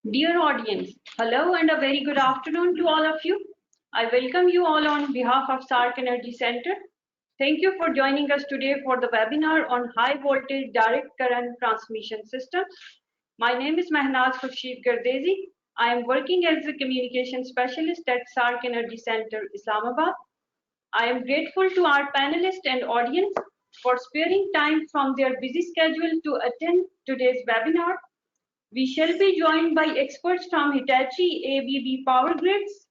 Dear audience, hello and a very good afternoon to all of you. I welcome you all on behalf of SARC Energy Center. Thank you for joining us today for the webinar on high voltage direct current transmission systems. My name is Mehnaz Khurshid Gardezi. I am working as a communication specialist at SARC Energy Center, Islamabad. I am grateful to our panelists and audience for sparing time from their busy schedule to attend today's webinar. We shall be joined by experts from Hitachi ABB Power Grids.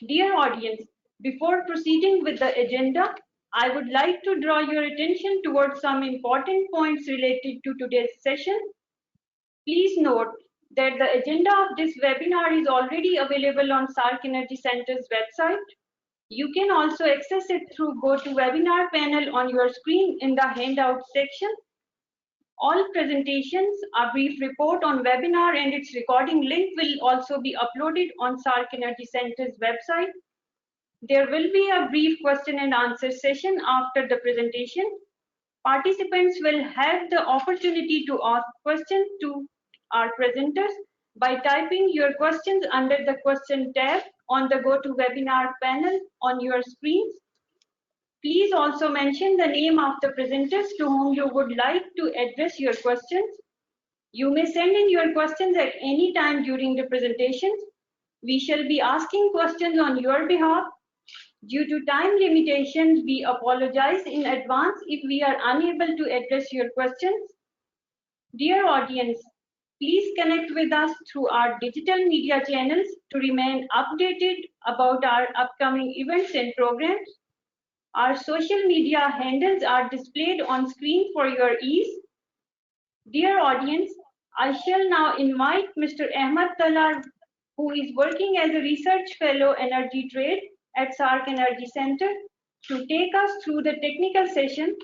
Dear audience, before proceeding with the agenda, I would like to draw your attention towards some important points related to today's session. Please note that the agenda of this webinar is already available on SARC Energy Center's website. You can also access it through GoToWebinar panel on your screen in the handout section. All presentations, a brief report on webinar and its recording link will also be uploaded on SARC Energy Center's website. There will be a brief question and answer session after the presentation. Participants will have the opportunity to ask questions to our presenters by typing your questions under the question tab on the GoToWebinar panel on your screens. Please also mention the name of the presenters to whom you would like to address your questions. You may send in your questions at any time during the presentations. We shall be asking questions on your behalf. Due to time limitations, we apologize in advance if we are unable to address your questions. Dear audience, please connect with us through our digital media channels to remain updated about our upcoming events and programs. Our social media handles are displayed on screen for your ease. Dear audience, I shall now invite Mr. Ahmed Talar, who is working as a research fellow energy trade at SARC Energy Center, to take us through the technical session.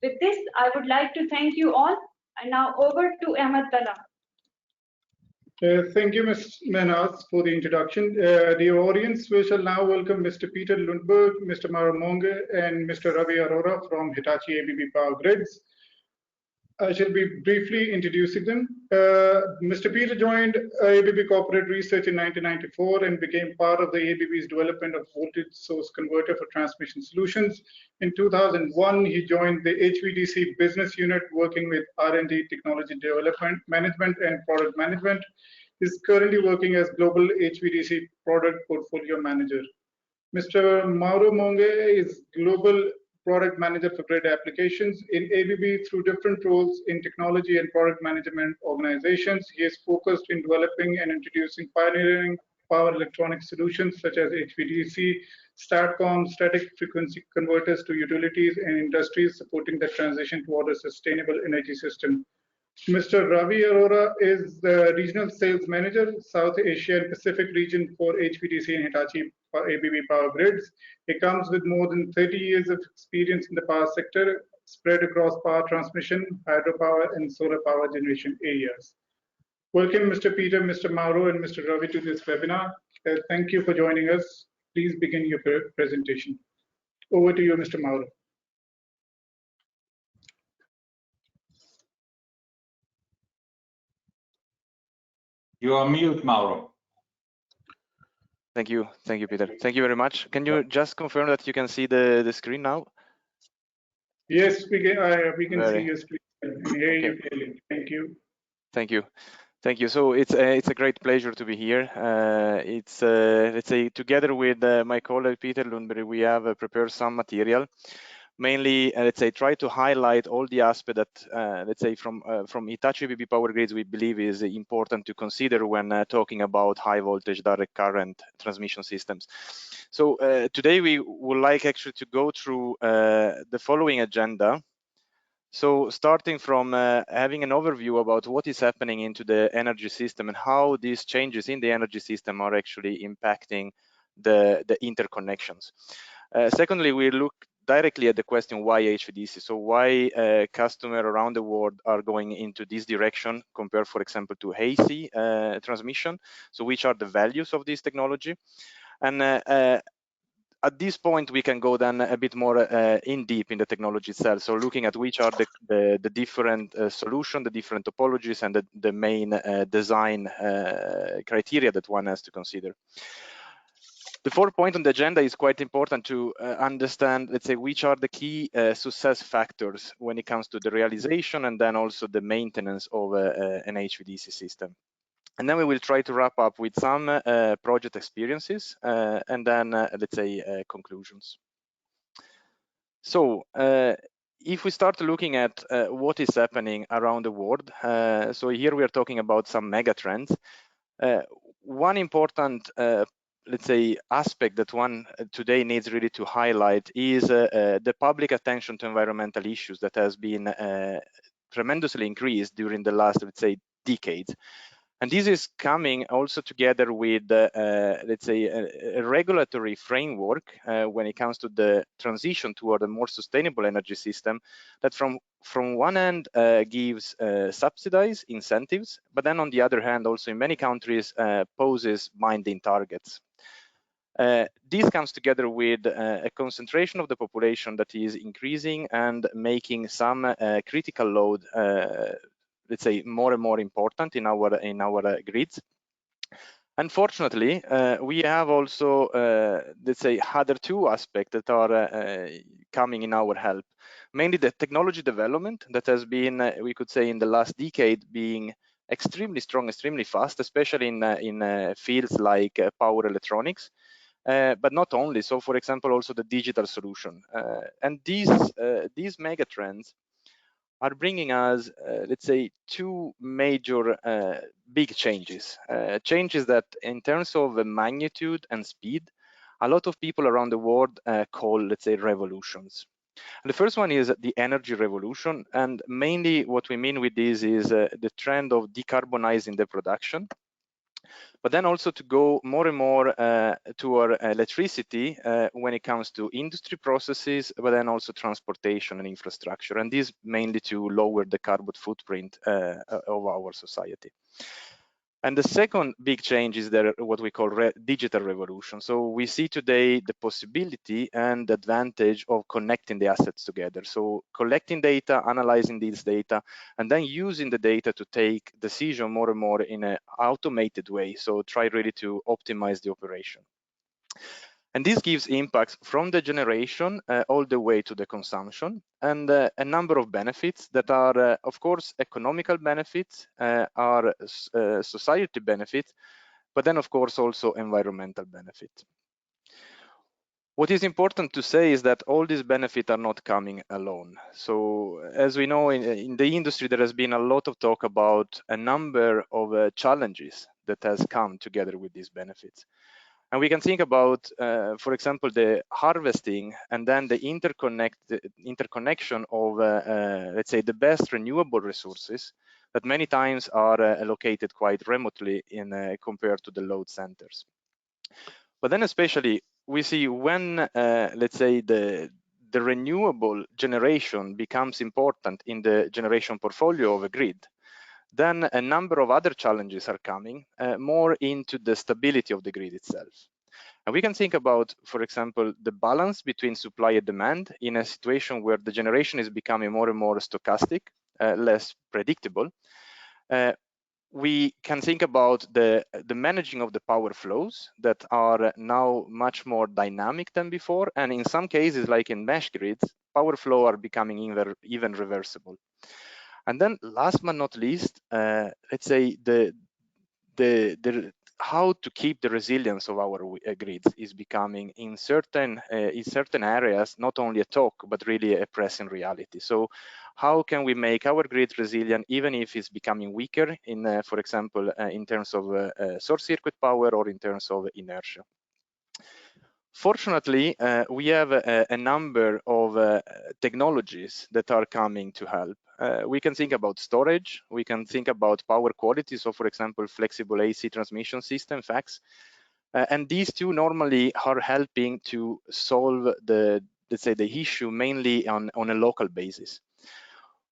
With this, I would like to thank you all. And now over to Ahmed Talar. Thank you, Ms. Mehnaz, for the introduction. Dear audience, we shall now welcome Mr. Peter Lundberg, Mr. Mauro Monge, and Mr. Ravi Arora from Hitachi ABB Power Grids. I shall be briefly introducing them. Mr. Peter joined ABB Corporate Research in 1994 and became part of the ABB's development of voltage source converter for transmission solutions. In 2001, he joined the HVDC business unit working with R&D, technology development, management, and product management. He's currently working as Global HVDC Product Portfolio Manager. Mr. Mauro Monge is Global Product Manager for Grid Applications in ABB through different roles in technology and product management organizations. He is focused in developing and introducing pioneering power electronic solutions such as HVDC, STATCOM, static frequency converters to utilities and industries, supporting the transition toward a sustainable energy system. Mr. Ravi Arora is the Regional Sales Manager, South Asia and Pacific region for HVDC and Hitachi ABB Power Grids. He comes with more than 30 years of experience in the power sector, spread across power transmission, hydropower, and solar power generation areas. Welcome, Mr. Peter, Mr. Mauro, and Mr. Ravi to this webinar. Thank you for joining us. Please begin your presentation. Over to you, Mr. Mauro. You are mute, Mauro. Thank you, Peter. Thank you very much. Can you just confirm that you can see the screen now? Yes, we can see your screen and hear you clearly. Thank you. Thank you. So it's a great pleasure to be here. Let's say together with my colleague Peter Lundberg, we have prepared some material. Mainly, let's say, try to highlight all the aspects that, let's say, from Hitachi ABB Power Grids, we believe is important to consider when talking about high voltage direct current transmission systems. So today we would like actually to go through the following agenda. So starting from having an overview about what is happening into the energy system and how these changes in the energy system are actually impacting the interconnections. Secondly, we look directly at the question why HVDC. So why customers around the world are going into this direction compared, for example, to AC transmission. So which are the values of this technology? And at this point, we can go then a bit more in deep in the technology itself. So looking at which are the different solutions, the different topologies, and the main design criteria that one has to consider. The fourth point on the agenda is quite important to understand, let's say, which are the key success factors when it comes to the realization and then also the maintenance of an HVDC system. And then we will try to wrap up with some project experiences and then, let's say, conclusions. So if we start looking at what is happening around the world, so here we are talking about some mega trends. One important let's say, aspect that one today needs really to highlight is the public attention to environmental issues that has been tremendously increased during the last, let's say, decades. And this is coming also together with, let's say, a regulatory framework when it comes to the transition toward a more sustainable energy system that from one end gives subsidized incentives, but then on the other hand, also in many countries poses binding targets. This comes together with a concentration of the population that is increasing and making some critical load, let's say, more and more important in our grids. Unfortunately, we have also, let's say, other two aspects that are coming in our help. Mainly the technology development that has been, we could say, in the last decade being extremely strong, extremely fast, especially in fields like power electronics. But not only. So, for example, also the digital solution. And these mega trends are bringing us, let's say, two major big changes. Changes that, in terms of magnitude and speed, a lot of people around the world call, let's say, revolutions. And the first one is the energy revolution, and mainly what we mean with this is the trend of decarbonizing the production, but then also to go more and more toward electricity when it comes to industry processes, but then also transportation and infrastructure, and this mainly to lower the carbon footprint of our society. And the second big change is what we call digital revolution. So we see today the possibility and the advantage of connecting the assets together. So collecting data, analyzing these data, and then using the data to take decision more and more in an automated way. So try really to optimize the operation. And this gives impacts from the generation all the way to the consumption, and a number of benefits that are, of course, economical benefits, are society benefits, but then, of course, also environmental benefits. What is important to say is that all these benefits are not coming alone. So as we know, in the industry, there has been a lot of talk about a number of challenges that has come together with these benefits. And we can think about, for example, the harvesting and then the interconnection of, let's say, the best renewable resources that many times are located quite remotely compared to the load centers. But then especially we see when, let's say, the renewable generation becomes important in the generation portfolio of a grid, then a number of other challenges are coming more into the stability of the grid itself. And we can think about, for example, the balance between supply and demand in a situation where the generation is becoming more and more stochastic, less predictable. We can think about the managing of the power flows that are now much more dynamic than before. And in some cases, like in mesh grids, power flow are becoming even reversible. And then last but not least, let's say how to keep the resilience of our grids is becoming in certain areas not only a talk but really a present reality. So how can we make our grid resilient even if it's becoming weaker in, for example, in terms of short circuit power or in terms of inertia? Fortunately, we have a number of technologies that are coming to help. We can think about storage, we can think about power quality, so for example, flexible AC transmission system, FACS, and these two normally are helping to solve let's say, the issue mainly on a local basis.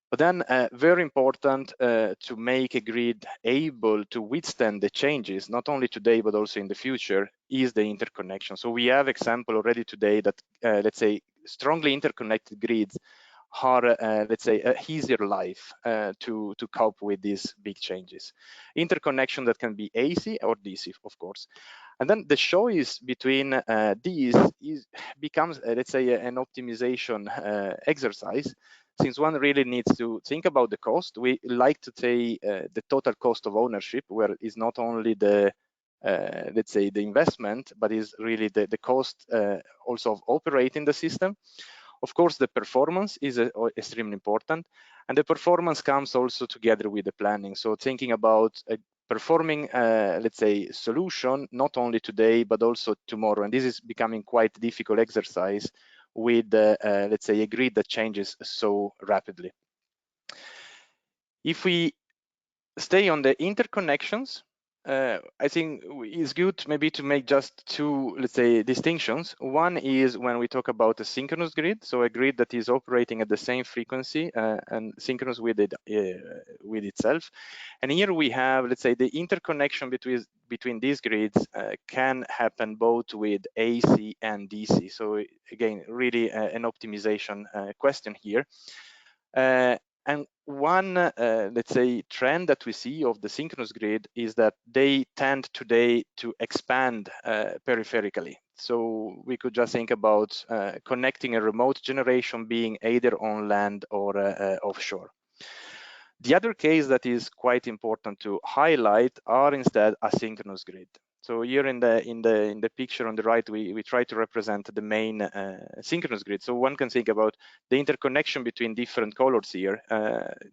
But then very important to make a grid able to withstand the changes, not only today, but also in the future, is the interconnection. So we have example already today that, let's say, strongly interconnected grids are, let's say, a easier life to cope with these big changes. Interconnection that can be AC or DC, of course. And then the choice between these becomes, let's say, an optimization exercise, since one really needs to think about the cost. We like to say the total cost of ownership, where it's not only the let's say the investment, but is really the cost also of operating the system. Of course, the performance is extremely important, and the performance comes also together with the planning. So thinking about performing, let's say, solution, not only today, but also tomorrow. And this is becoming quite a difficult exercise with, let's say, a grid that changes so rapidly. If we stay on the interconnections, I think it's good maybe to make just two, let's say, distinctions. One is when we talk about a synchronous grid, so a grid that is operating at the same frequency and synchronous with it with itself. And here we have, let's say, the interconnection between these grids can happen both with AC and DC. So again, really an optimization question here. And one, let's say, trend that we see of the synchronous grid is that they tend today to expand peripherically. So we could just think about connecting a remote generation being either on land or offshore. The other case that is quite important to highlight are instead asynchronous grid. So here in the picture on the right, we try to represent the main synchronous grid. So one can think about the interconnection between different colors here.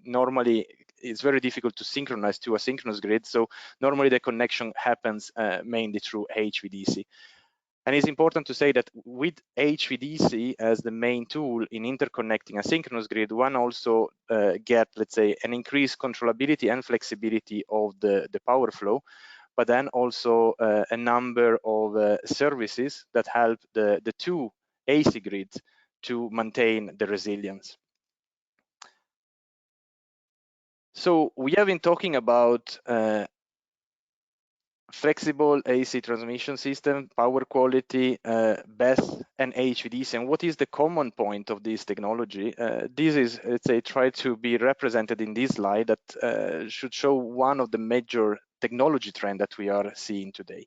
Normally, it's very difficult to synchronize to a synchronous grid. So normally the connection happens mainly through HVDC. And it's important to say that with HVDC as the main tool in interconnecting a synchronous grid, one also get, let's say, an increased controllability and flexibility of the power flow, but then also a number of services that help the two AC grids to maintain the resilience. So we have been talking about flexible AC transmission system, power quality, BESS, and HVDC. And what is the common point of this technology? This is, let's say, try to be represented in this slide that should show one of the major technology trends that we are seeing today,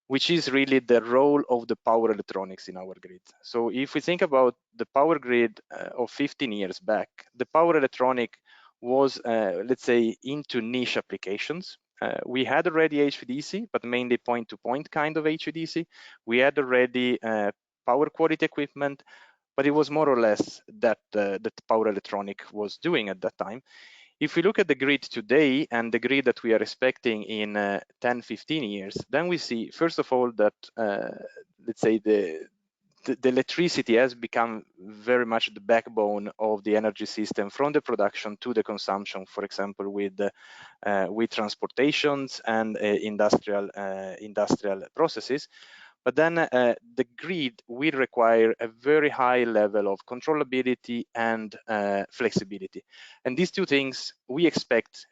which is really the role of the power electronics in our grid. So if we think about the power grid of 15 years back, the power electronic was, let's say, into niche applications. We had already HVDC, but mainly point-to-point kind of HVDC. We had already power quality equipment, but it was more or less that that power electronic was doing at that time. If we look at the grid today and the grid that we are expecting in 10, 15 years, then we see, first of all, that let's say the electricity has become very much the backbone of the energy system, from the production to the consumption, for example, with transportations and industrial processes. But then the grid will require a very high level of controllability and flexibility. And these two things we expect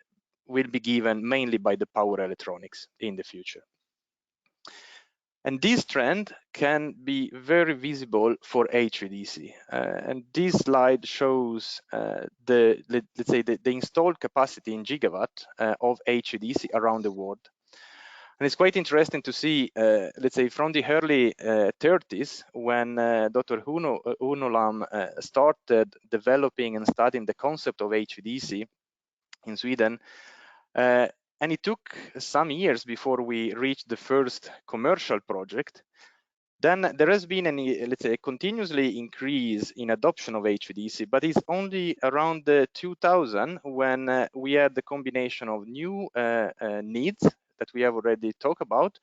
will be given mainly by the power electronics in the future. And this trend can be very visible for HVDC. And this slide shows let's say the installed capacity in gigawatt of HVDC around the world. And it's quite interesting to see, let's say, from the early 30s, when Dr. Uno Lam started developing and studying the concept of HVDC in Sweden. And it took some years before we reached the first commercial project. Then there has been let's say, a continuously increase in adoption of HVDC, but it's only around the 2000 when we had the combination of new needs that we have already talked about,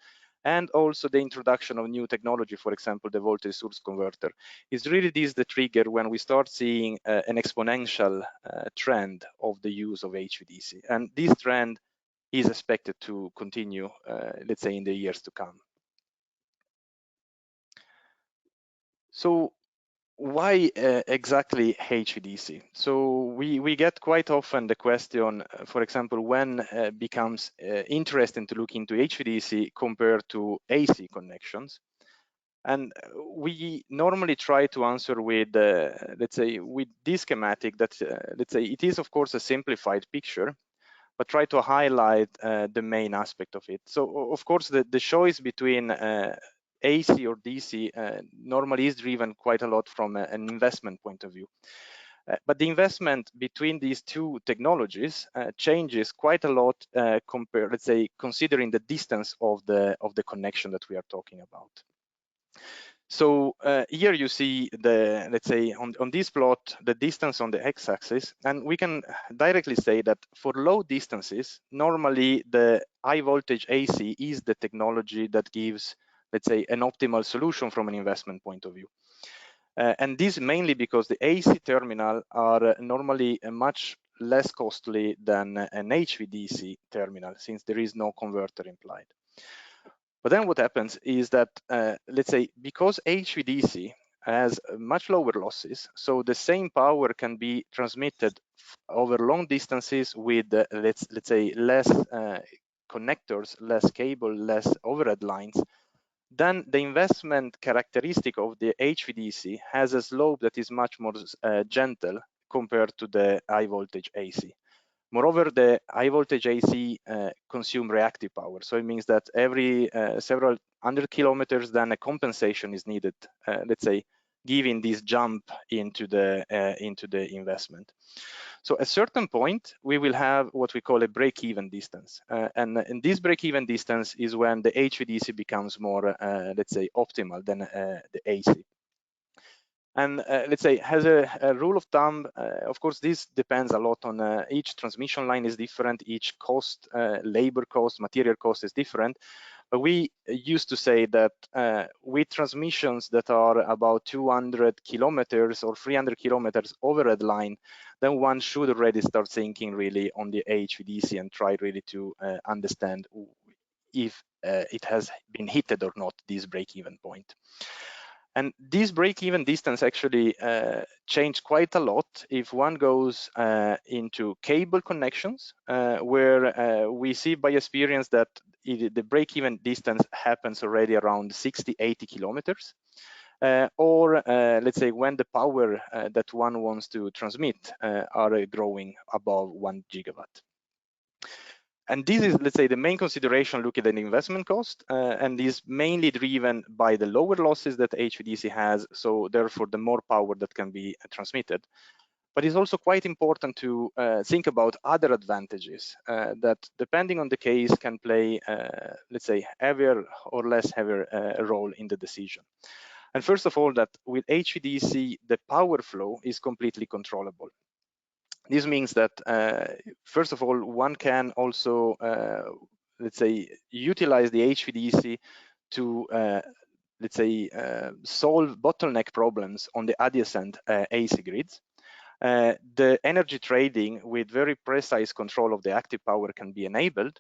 and also the introduction of new technology, for example, the voltage source converter. Is really this the trigger when we start seeing an exponential trend of the use of HVDC. And this trend is expected to continue, let's say, in the years to come. So why exactly HVDC? So we get quite often the question, for example, when becomes interesting to look into HVDC compared to AC connections. And we normally try to answer with, let's say, with this schematic that, let's say, it is of course a simplified picture, but try to highlight the main aspect of it. So of course, the choice between AC or DC normally is driven quite a lot from an investment point of view. But the investment between these two technologies changes quite a lot compared, let's say, considering the distance of the connection that we are talking about. So here you see the, let's say, on this plot, the distance on the x-axis, and we can directly say that for low distances, normally the high voltage AC is the technology that gives, let's say, an optimal solution from an investment point of view. And this mainly because the AC terminal are normally much less costly than an HVDC terminal, since there is no converter implied. But then what happens is that, let's say, because HVDC has much lower losses, so the same power can be transmitted over long distances with, let's say, less connectors, less cable, less overhead lines, then the investment characteristic of the HVDC has a slope that is much more gentle compared to the high voltage AC. Moreover, the high voltage AC consume reactive power. So it means that every several hundred kilometers, then a compensation is needed, let's say, giving this jump into the investment. So at a certain point, we will have what we call a break-even distance. And this break-even distance is when the HVDC becomes more, let's say, optimal than the AC. And let's say, as a rule of thumb, of course, this depends a lot on each transmission line is different, each cost, labor cost, material cost is different. But we used to say that with transmissions that are about 200 kilometers or 300 kilometers overhead line, then one should already start thinking really on the HVDC and try really to understand if it has been hit or not, this break-even point. And this break-even distance actually changed quite a lot if one goes into cable connections, where we see by experience that the break-even distance happens already around 60, 80 kilometers. Or let's say when the power that one wants to transmit are growing above 1 gigawatt. And this is, let's say, the main consideration looking at the investment cost, and is mainly driven by the lower losses that HVDC has, so therefore the more power that can be transmitted. But it's also quite important to think about other advantages that, depending on the case, can play, let's say, heavier or less heavier role in the decision. And first of all, that with HVDC, the power flow is completely controllable. This means that, first of all, one can also, let's say, utilize the HVDC to, let's say, solve bottleneck problems on the adjacent AC grids. The energy trading with very precise control of the active power can be enabled.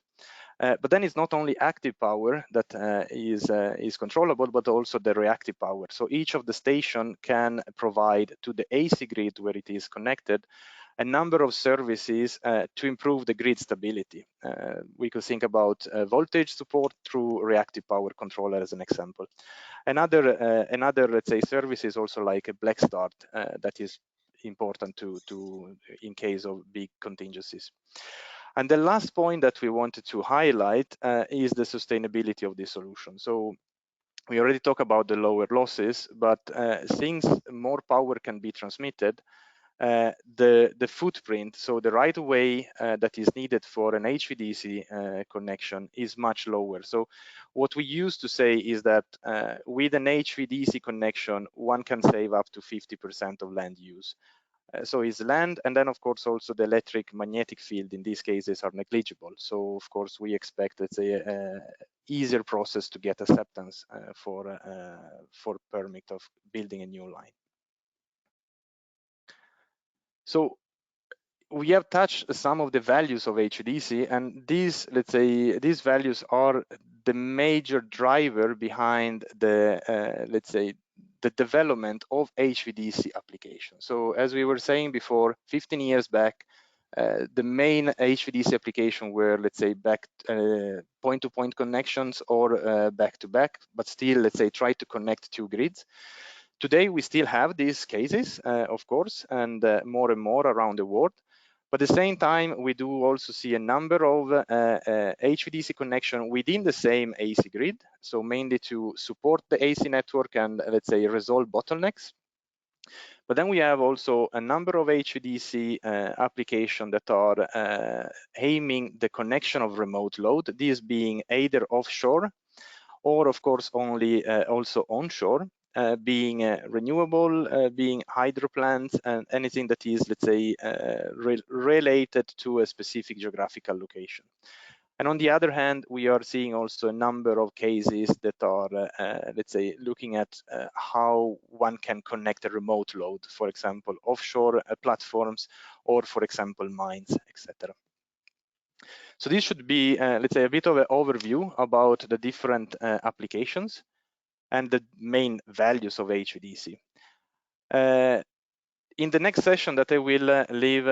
But then it's not only active power that is controllable, but also the reactive power. So each of the station can provide to the AC grid where it is connected a number of services to improve the grid stability. We could think about voltage support through reactive power controller as an example. Another, let's say, service is also like a black start that is important to in case of big contingencies. And the last point that we wanted to highlight is the sustainability of the solution. So we already talked about the lower losses, but since more power can be transmitted, the footprint, so the right of way that is needed for an HVDC connection is much lower. So what we used to say is that with an HVDC connection, one can save up to 50% of land use. So it's land, and then of course also the electric magnetic field in these cases are negligible. So of course we expect, let's say, a easier process to get acceptance for permit of building a new line. So we have touched some of the values of HVDC, and these, let's say, these values are the major driver behind the, let's say, the development of HVDC applications. So as we were saying before, 15 years back, the main HVDC application were, let's say, point-to-point connections or back-to-back, but still, let's say, try to connect two grids. Today, we still have these cases, of course, and more around the world. But at the same time, we do also see a number of HVDC connection within the same AC grid, so mainly to support the AC network and, let's say, resolve bottlenecks. But then we have also a number of HVDC applications that are aiming the connection of remote load, these being either offshore or, of course, only also onshore. Being renewable, being hydro plants, and anything that is, let's say, related to a specific geographical location. And on the other hand, we are seeing also a number of cases that are, let's say, looking at how one can connect a remote load, for example, offshore platforms, or, for example, mines, etc. So this should be, let's say, a bit of an overview about the different applications and the main values of HVDC. In the next session that I will leave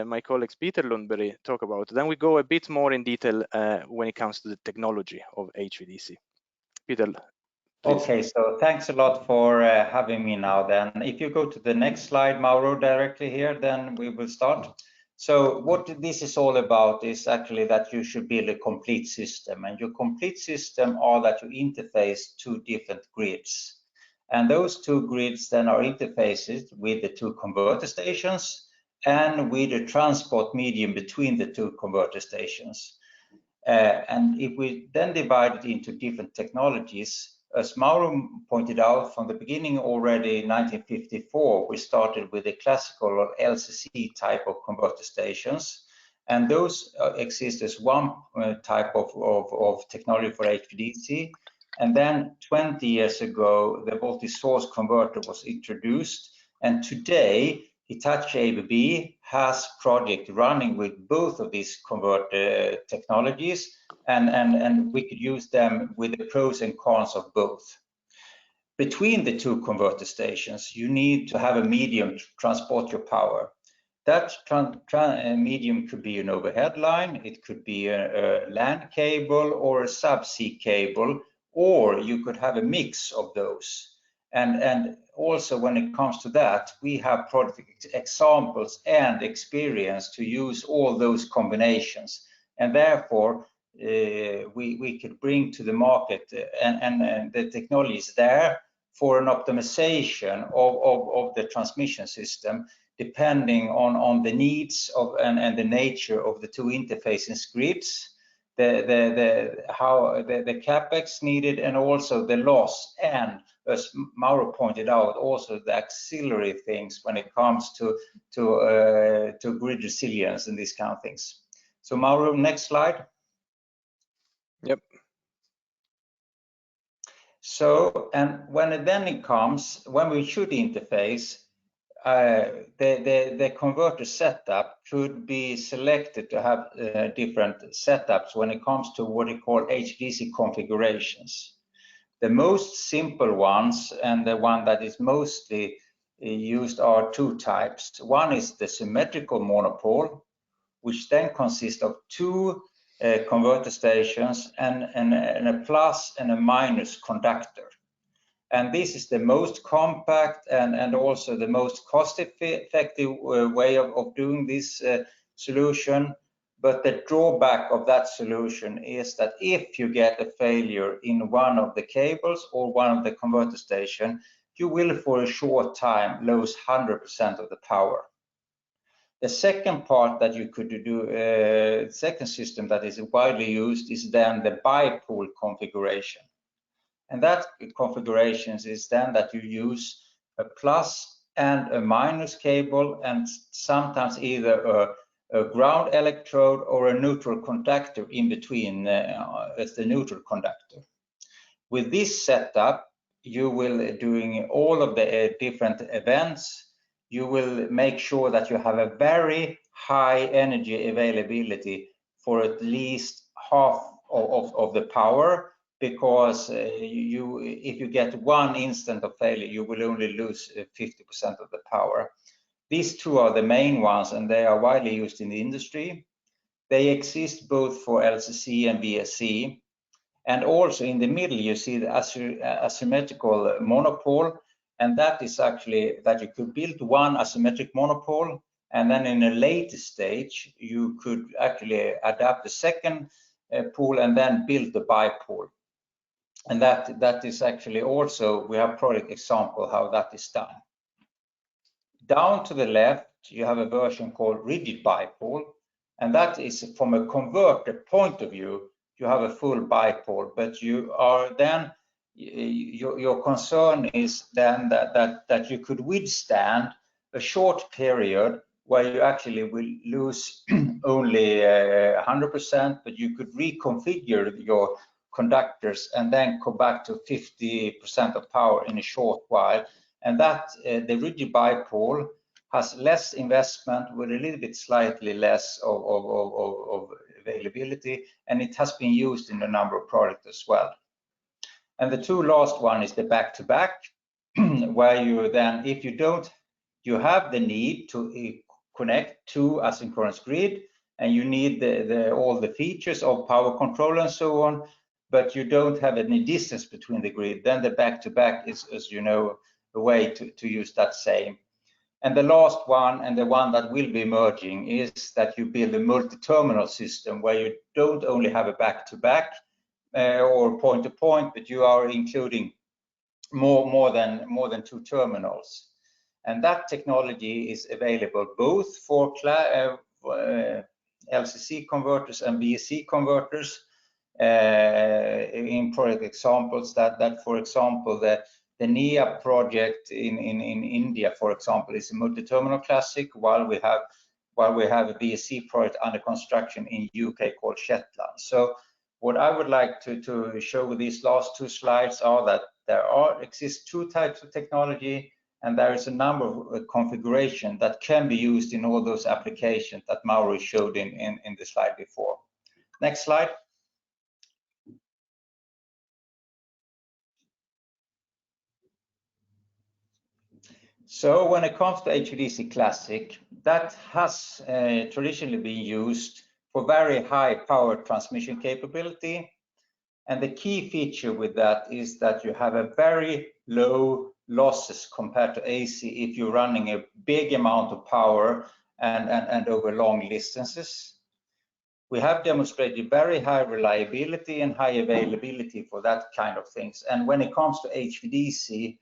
my colleagues Peter Lundberg talk about, then we go a bit more in detail when it comes to the technology of HVDC. Peter, please. Okay, so thanks a lot for having me now then. If you go to the next slide, Mauro, directly here, then we will start. So what this is all about is actually that you should build a complete system, and your complete system are that you interface two different grids. And those two grids then are interfaces with the two converter stations and with the transport medium between the two converter stations. And if we then divide it into different technologies, as Mauro pointed out from the beginning already in 1954, we started with the classical or LCC type of converter stations. And those exist as one type of technology for HVDC. And then 20 years ago, the multi-source converter was introduced. And today, Hitachi ABB has project running with both of these converter technologies, and we could use them with the pros and cons of both. Between the two converter stations, you need to have a medium to transport your power. That medium could be an overhead line, it could be a LAN cable or a subsea cable, or you could have a mix of those. And also when it comes to that, we have product examples and experience to use all those combinations. And therefore, we could bring to the market and the technology is there for an optimization of the transmission system, depending on the needs of and the nature of the two interfacing grids, the capex needed, and also the loss, and as Mauro pointed out, also the auxiliary things when it comes to grid resilience and these kind of things. So Mauro, next slide. Yep. So, and when we should interface, the converter setup should be selected to have different setups when it comes to what we call HVDC configurations. The most simple ones and the one that is mostly used are two types. One is the symmetrical monopole, which then consists of two converter stations and a plus and a minus conductor. And this is the most compact and also the most cost-effective way of doing this solution. But the drawback of that solution is that if you get a failure in one of the cables or one of the converter station, you will for a short time lose 100% of the power. The second part that you could do, second system that is widely used is then the bipole configuration. And that configuration is then that you use a plus and a minus cable, and sometimes either a ground electrode or a neutral conductor in between as the neutral conductor. With this setup, you will, doing all of the different events, you will make sure that you have a very high energy availability for at least half of the power, because if you get one instant of failure, you will only lose 50% of the power. These two are the main ones, and they are widely used in the industry. They exist both for LCC and VSC. And also in the middle, you see the asymmetrical monopole. And that is actually that you could build one asymmetric monopole. And then in a later stage, you could actually adapt the second pole and then build the bipole. And that is actually also, we have product example how that is done. Down to the left, you have a version called rigid bipole. And that is from a converter point of view, you have a full bipole, but you are then, your concern is then that you could withstand a short period where you actually will lose only 100%, but you could reconfigure your conductors and then come back to 50% of power in a short while. And that the rigid bipole has less investment with a little bit slightly less of availability, and it has been used in a number of products as well. And the two last one is the back-to-back, where you then, if you don't, you have the need to connect to asynchronous grid, and you need all the features of power control and so on, but you don't have any distance between the grid, then the back-to-back is, as you know, a way to use that same. And the last one, and the one that will be emerging, is that you build a multi-terminal system where you don't only have a back-to-back or point-to-point, but you are including more than two terminals. And that technology is available both for LCC converters and VSC converters. In product examples, that for example, the NIA project in India, for example, is a multi-terminal classic, while we have a VSC project under construction in UK called Shetland. So what I would like to show with these last two slides are that there exist two types of technology, and there is a number of configuration that can be used in all those applications that Mauro showed in the slide before. Next slide. So when it comes to HVDC Classic, that has traditionally been used for very high power transmission capability. And the key feature with that is that you have a very low losses compared to AC if you're running a big amount of power and over long distances. We have demonstrated very high reliability and high availability for that kind of things. And when it comes to HVDC,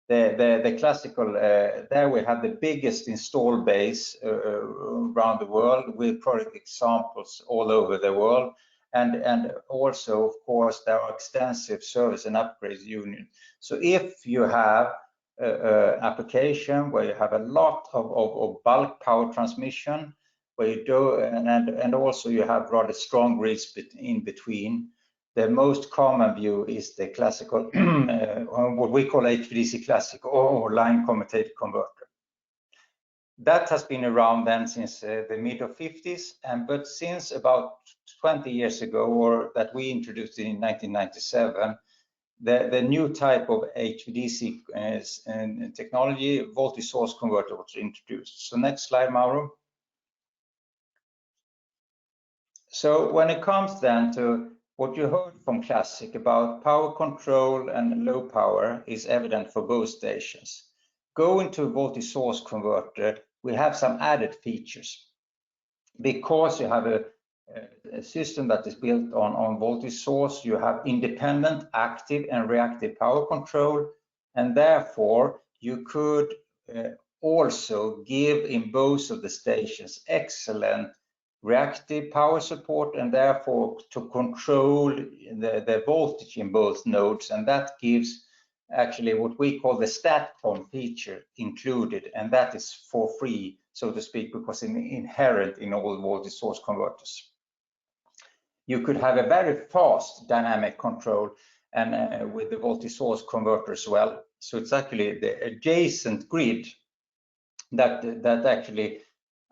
the classical, there we have the biggest install base around the world with product examples all over the world. And also, of course, there are extensive service and upgrades units. So if you have an application where you have a lot of bulk power transmission, where you do, and also you have rather strong grids in between, the most common view is the classical, what we call HVDC classic or line commutator converter. That has been around then since the mid of 50s, but since about 20 years ago, or that we introduced it in 1997, the new type of HVDC technology, voltage source converter, was introduced. So next slide, Mauro. So when it comes then to what you heard from Classic about power control and low power is evident for both stations. Going to a voltage source converter, we have some added features. Because you have a system that is built on voltage source, you have independent active and reactive power control, and therefore you could also give in both of the stations excellent reactive power support, and therefore to control the voltage in both nodes, and that gives actually what we call the StatCom feature included, and that is for free, so to speak, because it's inherent in all voltage source converters. You could have a very fast dynamic control and with the voltage source converter as well. So it's actually the adjacent grid that actually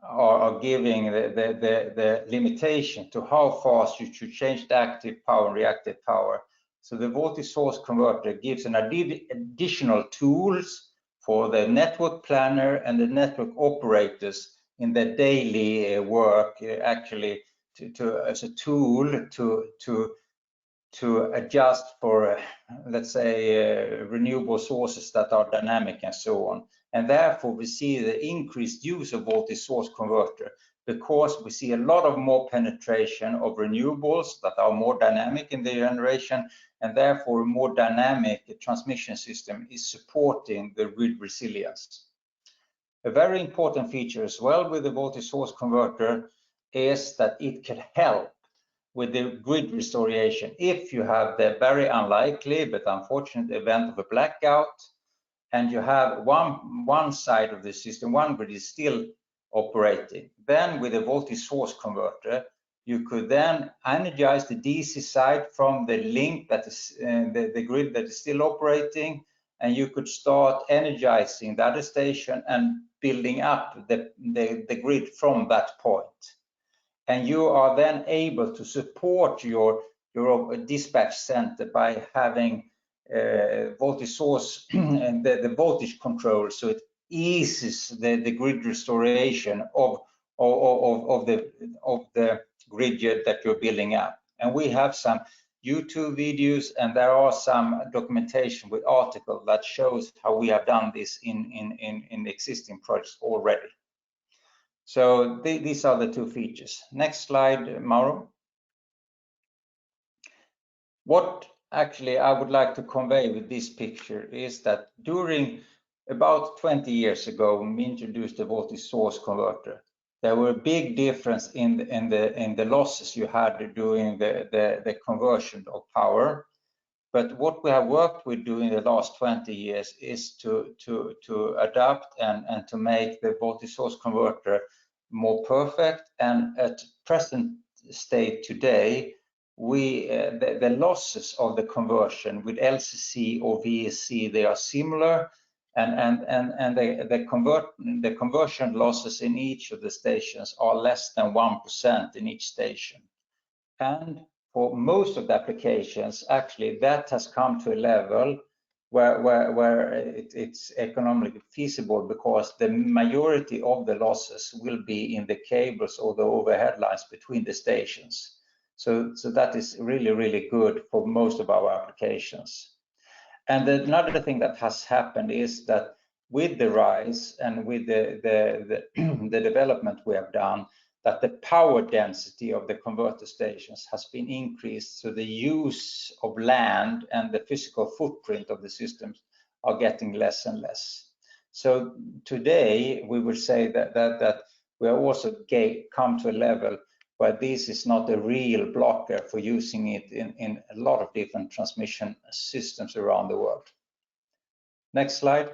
are giving the limitation to how fast you should change the active power and reactive power. So the voltage source converter gives an additional tools for the network planner and the network operators in their daily work, actually as a tool to adjust for, let's say, renewable sources that are dynamic and so on. And therefore, we see the increased use of voltage source converter because we see a lot of more penetration of renewables that are more dynamic in the generation, and therefore a more dynamic transmission system is supporting the grid resilience. A very important feature as well with the voltage source converter is that it can help with the grid restoration if you have the very unlikely but unfortunate event of a blackout, and you have one side of the system, one grid is still operating. Then with a voltage source converter, you could then energize the DC side from the link that is the grid that is still operating, and you could start energizing the other station and building up the grid from that point. And you are then able to support your dispatch center by having voltage source and the voltage control, so it eases the grid restoration of the grid that you're building up. And we have some YouTube videos, and there are some documentation with article that shows how we have done this in existing projects already. So these are the two features. Next slide, Mauro. What actually I would like to convey with this picture is that during about 20 years ago, when we introduced the voltage source converter, there were a big difference in the losses you had during the conversion of power. But what we have worked with during the last 20 years is to adapt and to make the voltage source converter more perfect. And at present state today, the losses of the conversion with LCC or VSC, they are similar, and the conversion losses in each of the stations are less than 1% in each station. And for most of the applications, actually, that has come to a level where it's economically feasible, because the majority of the losses will be in the cables or the overhead lines between the stations. So that is really, really good for most of our applications. And another thing that has happened is that with the rise and with the development we have done, that the power density of the converter stations has been increased, so the use of land and the physical footprint of the systems are getting less and less. So today we would say that we are also come to a level where this is not a real blocker for using it in a lot of different transmission systems around the world. Next slide.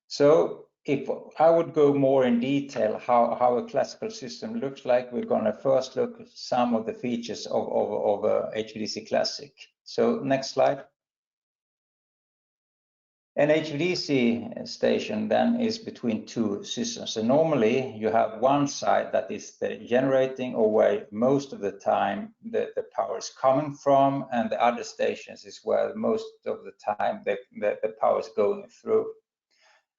So if I would go more in detail how a classical system looks like, we're going to first look at some of the features of HVDC Classic. So next slide. An HVDC station then is between two systems. So normally you have one side that is the generating, or where most of the time the power is coming from, and the other stations is where most of the time the power is going through.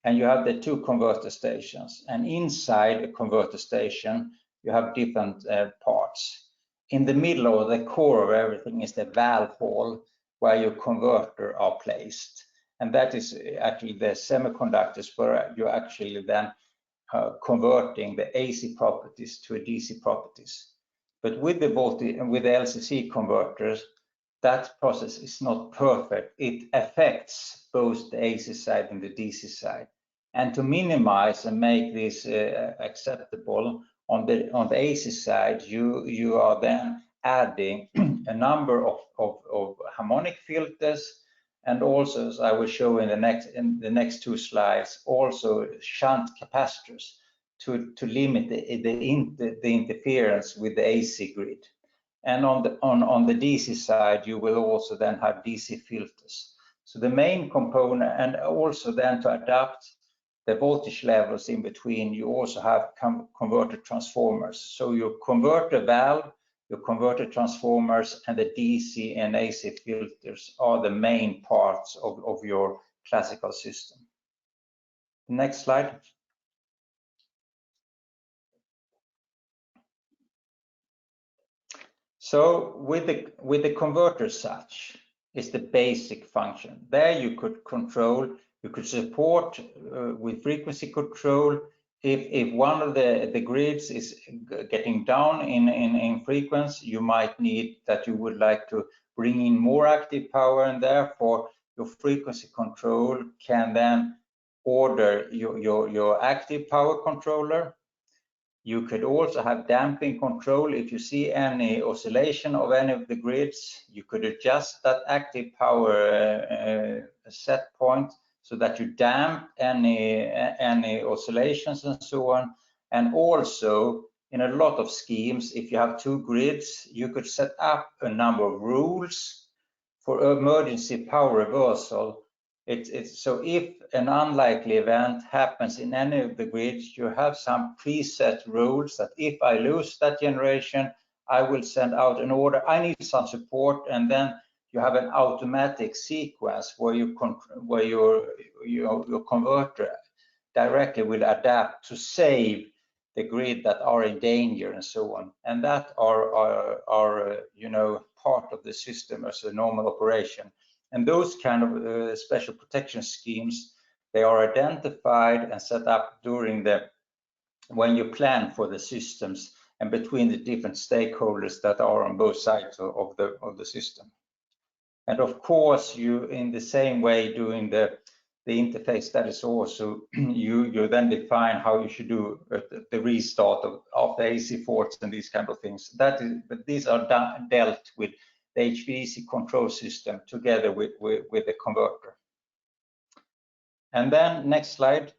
And you have the two converter stations, and inside a converter station you have different parts. In the middle, or the core of everything, is the valve hall where your converter are placed. And that is actually the semiconductors where you're actually then converting the AC properties to DC properties. But with the voltage and with the LCC converters, that process is not perfect. It affects both the AC side and the DC side. And to minimize and make this acceptable on the AC side, you are then adding a number of harmonic filters, and also, as I will show in the next two slides, also shunt capacitors to limit the interference with the AC grid. And on the DC side, you will also then have DC filters. So the main component, and also then to adapt the voltage levels in between, you also have converter transformers. So your converter valve your converter transformers, and the DC and AC filters are the main parts of your classical system. Next slide. So with the converter such is the basic function. There you could control, you could support with frequency control. If one of the grids is getting down in frequency, you might need that you would like to bring in more active power, and therefore your frequency control can then order your active power controller. You could also have damping control. If you see any oscillation of any of the grids, you could adjust that active power set point so that you damp any oscillations and so on. And also, in a lot of schemes, if you have two grids, you could set up a number of rules for emergency power reversal. So if an unlikely event happens in any of the grids, you have some preset rules that if I lose that generation, I will send out an order, I need some support, and then you have an automatic sequence where your converter directly will adapt to save the grid that are in danger and so on. And that are part of the system as a normal operation. And those kind of special protection schemes, they are identified and set up when you plan for the systems and between the different stakeholders that are on both sides of the system. And of course, you in the same way doing the interface, that is also you then define how you should do the restart of the AC ports and these kind of things. But these are dealt with the HVDC control system together with the converter. And then next slide.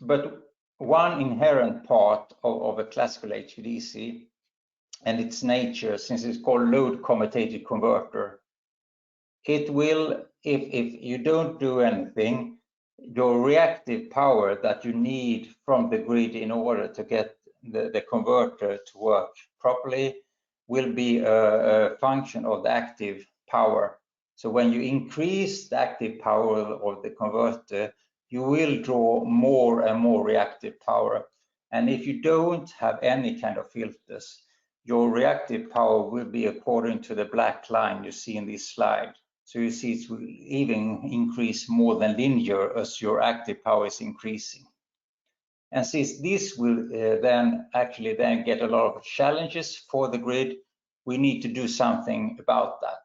But one inherent part of a classical HVDC and its nature, since it's called load commutated converter, it will, if you don't do anything, your reactive power that you need from the grid in order to get the converter to work properly will be a function of the active power. So when you increase the active power of the converter, you will draw more and more reactive power. And if you don't have any kind of filters, your reactive power will be according to the black line you see in this slide. So you see it will even increase more than linear as your active power is increasing. And since this will then get a lot of challenges for the grid, we need to do something about that.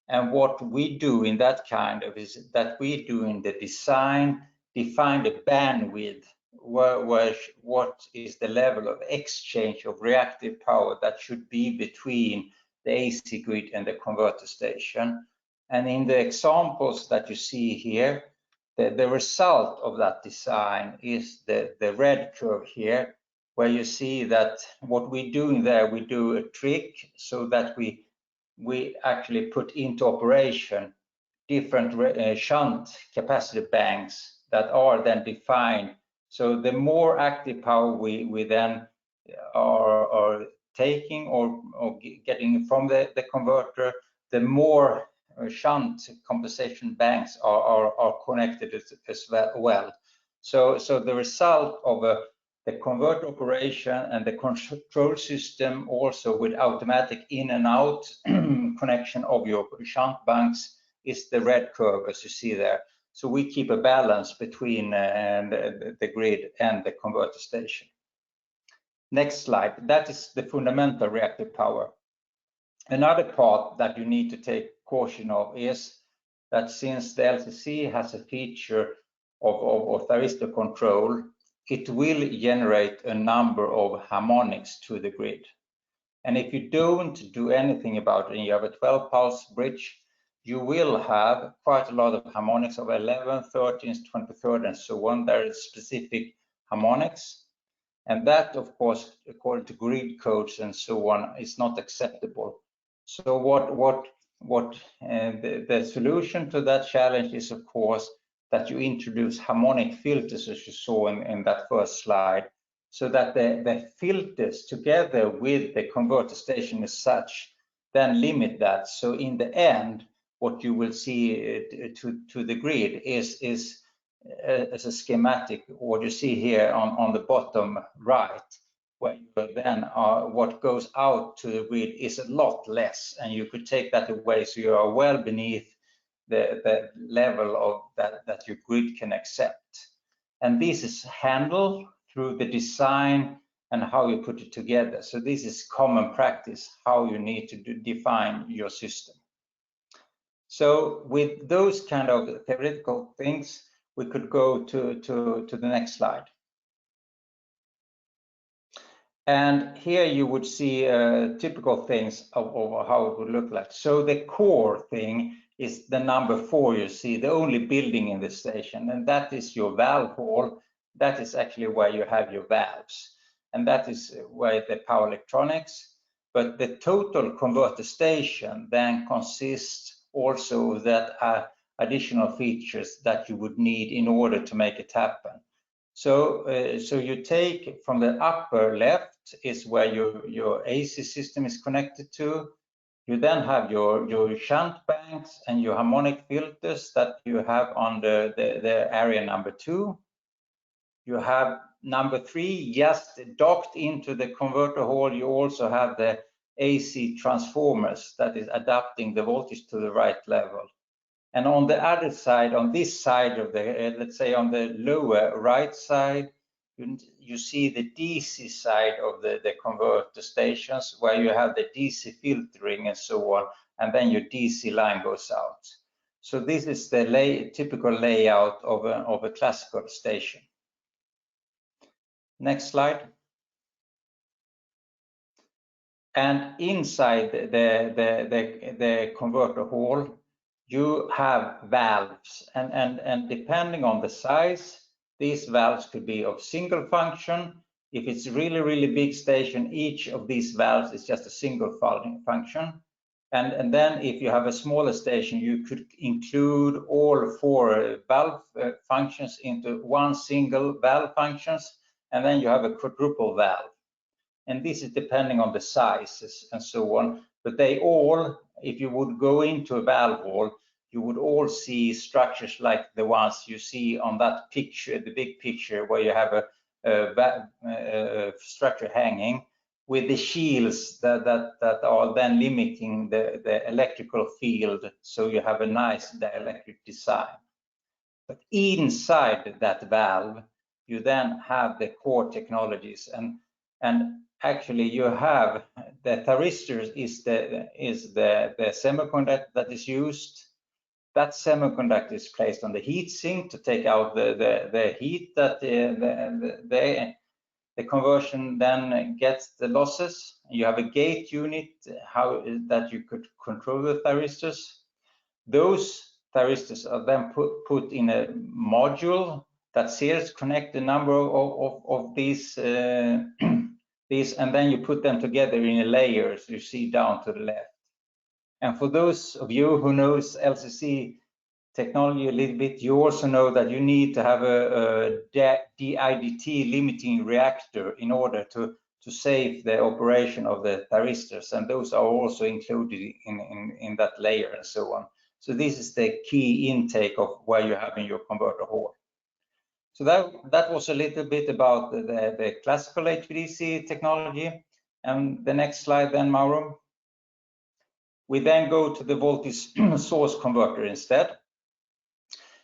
And what we do in that kind of is that we do in the design, define the bandwidth, what is the level of exchange of reactive power that should be between the AC grid and the converter station. And in the examples that you see here, the result of that design is the red curve here, where you see that what we're doing there, we do a trick so that we actually put into operation different shunt capacitor banks that are then defined. So the more active power we then are taking or getting from the converter, the more shunt compensation banks are connected as well. So the result of the converter operation and the control system also with automatic in and out connection of your shunt banks is the red curve as you see there. So we keep a balance between the grid and the converter station. Next slide. That is the fundamental reactive power. Another part that you need to take caution of is that since the LCC has a feature of thyristor control, it will generate a number of harmonics to the grid. And if you don't do anything about it and you have a 12-pulse bridge, you will have quite a lot of harmonics of 11, 13, 23rd, and so on. There is specific harmonics. And that, of course, according to grid codes and so on, is not acceptable. So the solution to that challenge is, of course, that you introduce harmonic filters, as you saw in that first slide, so that the filters together with the converter station as such then limit that. So in the end, what you will see to the grid is as a schematic, what you see here on the bottom right, where you then what goes out to the grid is a lot less, and you could take that away, so you are well beneath the level of that your grid can accept. And this is handled through the design and how you put it together. So this is common practice, how you need to define your system. So with those kind of theoretical things, we could go to the next slide. And here you would see typical things of how it would look like. So the core thing is the number 4 you see, the only building in the station, and that is your valve hall. That is actually where you have your valves, and that is where the power electronics. But the total converter station then consists also of that additional features that you would need in order to make it happen. So you take from the upper left is where your AC system is connected to. You then have your shunt banks and your harmonic filters that you have on the area number 2. You have number 3 just docked into the converter hall. You also have the AC transformers that is adapting the voltage to the right level. And on the other side, on this side of the, let's say on the lower right side, you see the DC side of the converter stations, where you have the DC filtering and so on, and then your DC line goes out. So this is the typical layout of a classical station. Next slide. And inside the converter hall, you have valves, and depending on the size, these valves could be of single function. If it's really big station, each of these valves is just a single function. And then if you have a smaller station, you could include all 4 valve functions into one single valve functions, and then you have a quadruple valve. And this is depending on the sizes and so on. But they all, if you would go into a valve hall, you would all see structures like the ones you see on that picture, the big picture, where you have a structure hanging with the shields that are then limiting the electrical field, so you have a nice dielectric design. But inside that valve, you then have the core technologies, and actually you have the thyristors is the semiconductor that is used. That semiconductor is placed on the heat sink to take out the heat that the conversion then gets the losses. You have a gate unit that you could control the thyristors. Those thyristors are then put in a module that serials connect a number of these and then you put them together in a layers you see down to the left. And for those of you who knows LCC technology a little bit, you also know that you need to have a DIDT limiting reactor in order to save the operation of the thyristors, and those are also included in that layer and so on. So this is the key intake of where you have in your converter hall. So that was a little bit about the classical HVDC technology. And the next slide then, Mauro. We then go to the voltage source converter instead.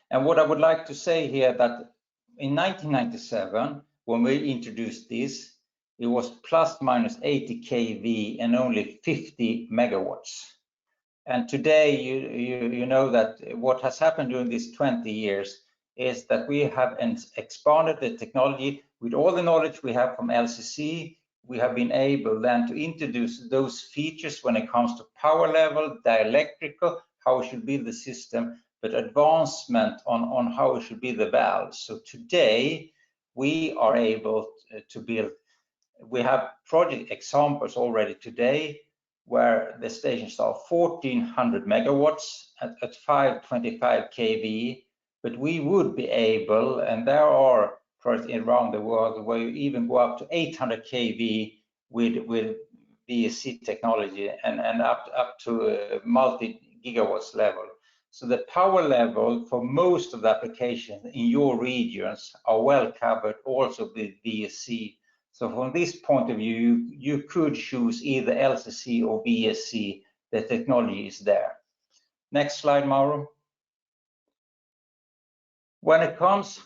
And what I would like to say here that in 1997, when we introduced this, it was plus minus 80 kV and only 50 megawatts. And today, you know that what has happened during these 20 years is that we have expanded the technology with all the knowledge we have from LCC. We have been able then to introduce those features when it comes to power level, dielectrical, how we should build the system, but advancement on how we should build the valves. So today, we are able to build, we have project examples already today where the stations are 1400 megawatts at 525 kV, but we would be able, and there are projects around the world where you even go up to 800 kV with VSC technology and up to multi-gigawatts level. So the power level for most of the applications in your regions are well covered also with VSC. So from this point of view, you could choose either LCC or VSC. The technology is there. Next slide, Mauro. When it comes,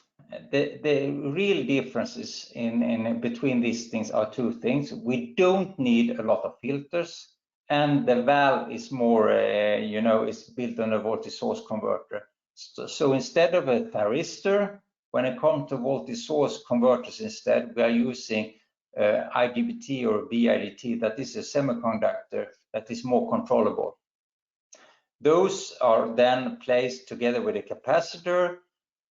the real differences in between these things are two things. We don't need a lot of filters, and the valve is more, it's built on a voltage source converter. So instead of a thyristor, when it comes to voltage source converters, instead we are using IGBT or BIDT, that is a semiconductor that is more controllable. Those are then placed together with a capacitor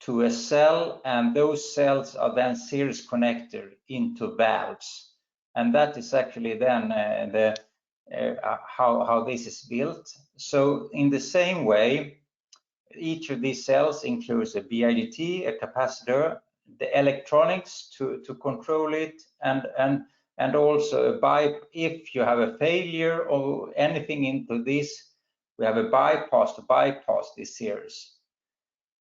to a cell, and those cells are then series connected into valves. And that is actually then how this is built. So in the same way, each of these cells includes a BIDT, a capacitor, the electronics to control it, and also a if you have a failure or anything into this, we have a bypass to bypass this series.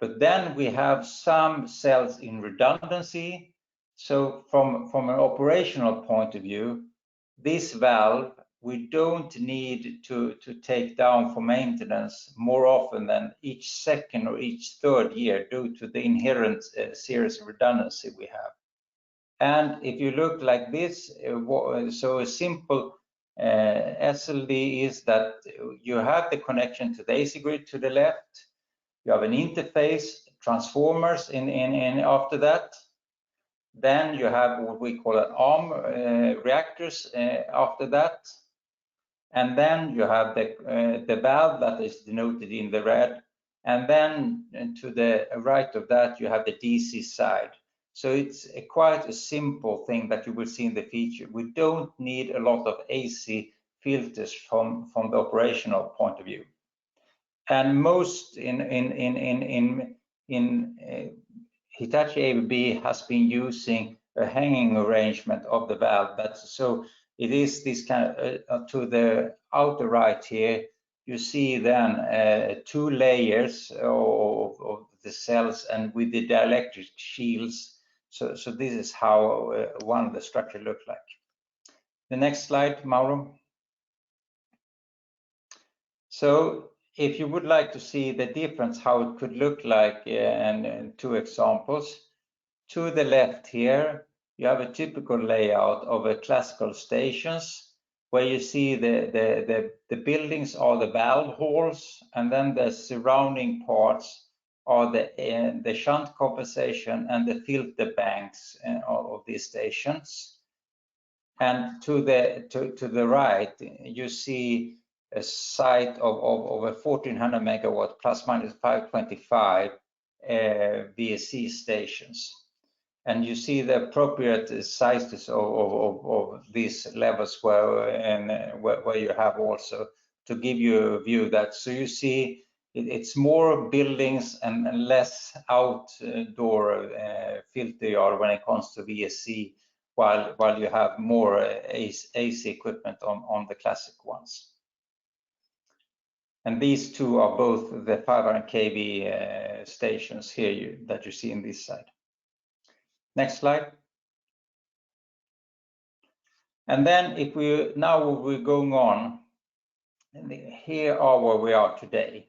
But then we have some cells in redundancy. So from an operational point of view, this valve, we don't need to take down for maintenance more often than each second or each third year due to the inherent series redundancy we have. And if you look like this, so a simple SLD is that you have the connection to the AC grid to the left. You have an interface, transformers in after that. Then you have what we call an ARM reactors after that. And then you have the valve that is denoted in the red. And then to the right of that, you have the DC side. So it's quite a simple thing that you will see in the feature. We don't need a lot of AC filters from the operational point of view. And most in Hitachi ABB has been using a hanging arrangement of the valve. So it is this kind of to the outer right here. You see then 2 layers of the cells and with the dielectric shields. So this is how one of the structure looks like. The next slide, Mauro. So if you would like to see the difference, how it could look like, and 2 examples. To the left here, you have a typical layout of a classical stations, where you see the buildings are the valve halls, and then the surrounding parts are the shunt compensation and the filter banks of these stations. And to the right, you see a site of a 1400 megawatt plus minus 525 VSC stations. And you see the appropriate sizes of these levels where you have also to give you a view that, so you see it's more buildings and less outdoor filter yard when it comes to VSC, while you have more AC equipment on the classic ones. And these 2 are both the 500 kV stations here that you see in this side. Next slide. And then if we're going on, and here are where we are today.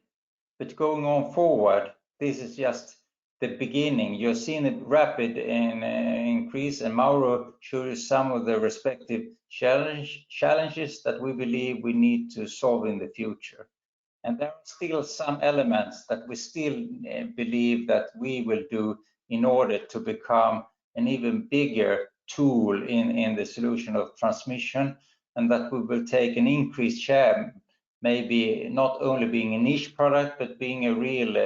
But going on forward, this is just the beginning. You're seeing a rapid increase, and Mauro showed you some of the respective challenges that we believe we need to solve in the future. And there are still some elements that we still believe that we will do in order to become an even bigger tool in the solution of transmission, and that we will take an increased share, maybe not only being a niche product, but being a real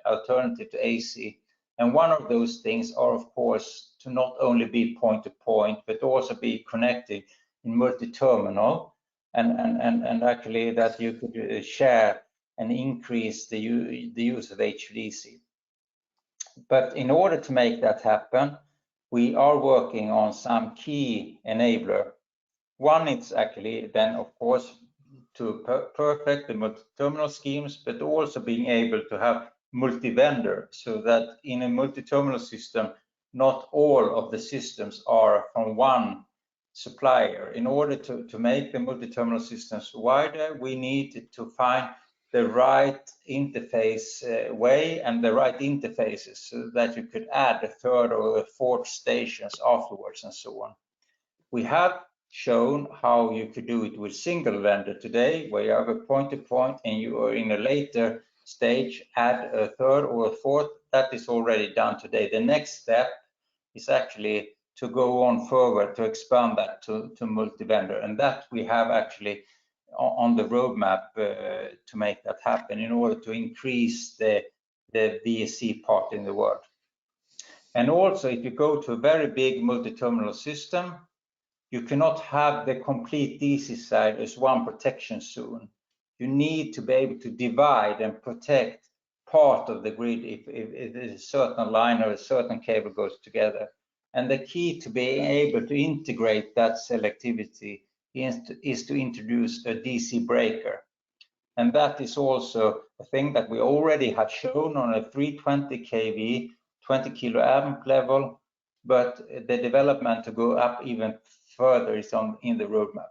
alternative to AC. And one of those things are, of course, to not only be point-to-point, but also be connected in multi-terminal, and actually that you could share and increase the use of HVDC. But in order to make that happen, we are working on some key enabler. One is actually then, of course, to perfect the multi-terminal schemes, but also being able to have multi-vendor, so that in a multi-terminal system, not all of the systems are from one supplier. In order to make the multi-terminal systems wider, we need to find the right interface way and the right interfaces, so that you could add a third or a fourth stations afterwards and so on. We have shown how you could do it with single vendor today, where you have a point-to-point and you are in a later stage add a third or a fourth. That is already done today. The next step is actually to go on further to expand that to multi-vendor, and that we have actually on the roadmap to make that happen in order to increase the VSC part in the world. And also, if you go to a very big multi-terminal system, you cannot have the complete DC side as one protection zone. You need to be able to divide and protect part of the grid if a certain line or a certain cable goes together. And the key to being able to integrate that selectivity is to introduce a DC breaker. And that is also a thing that we already have shown on a 320 kV, 20 kilo amp level, but the development to go up even further is in the roadmap.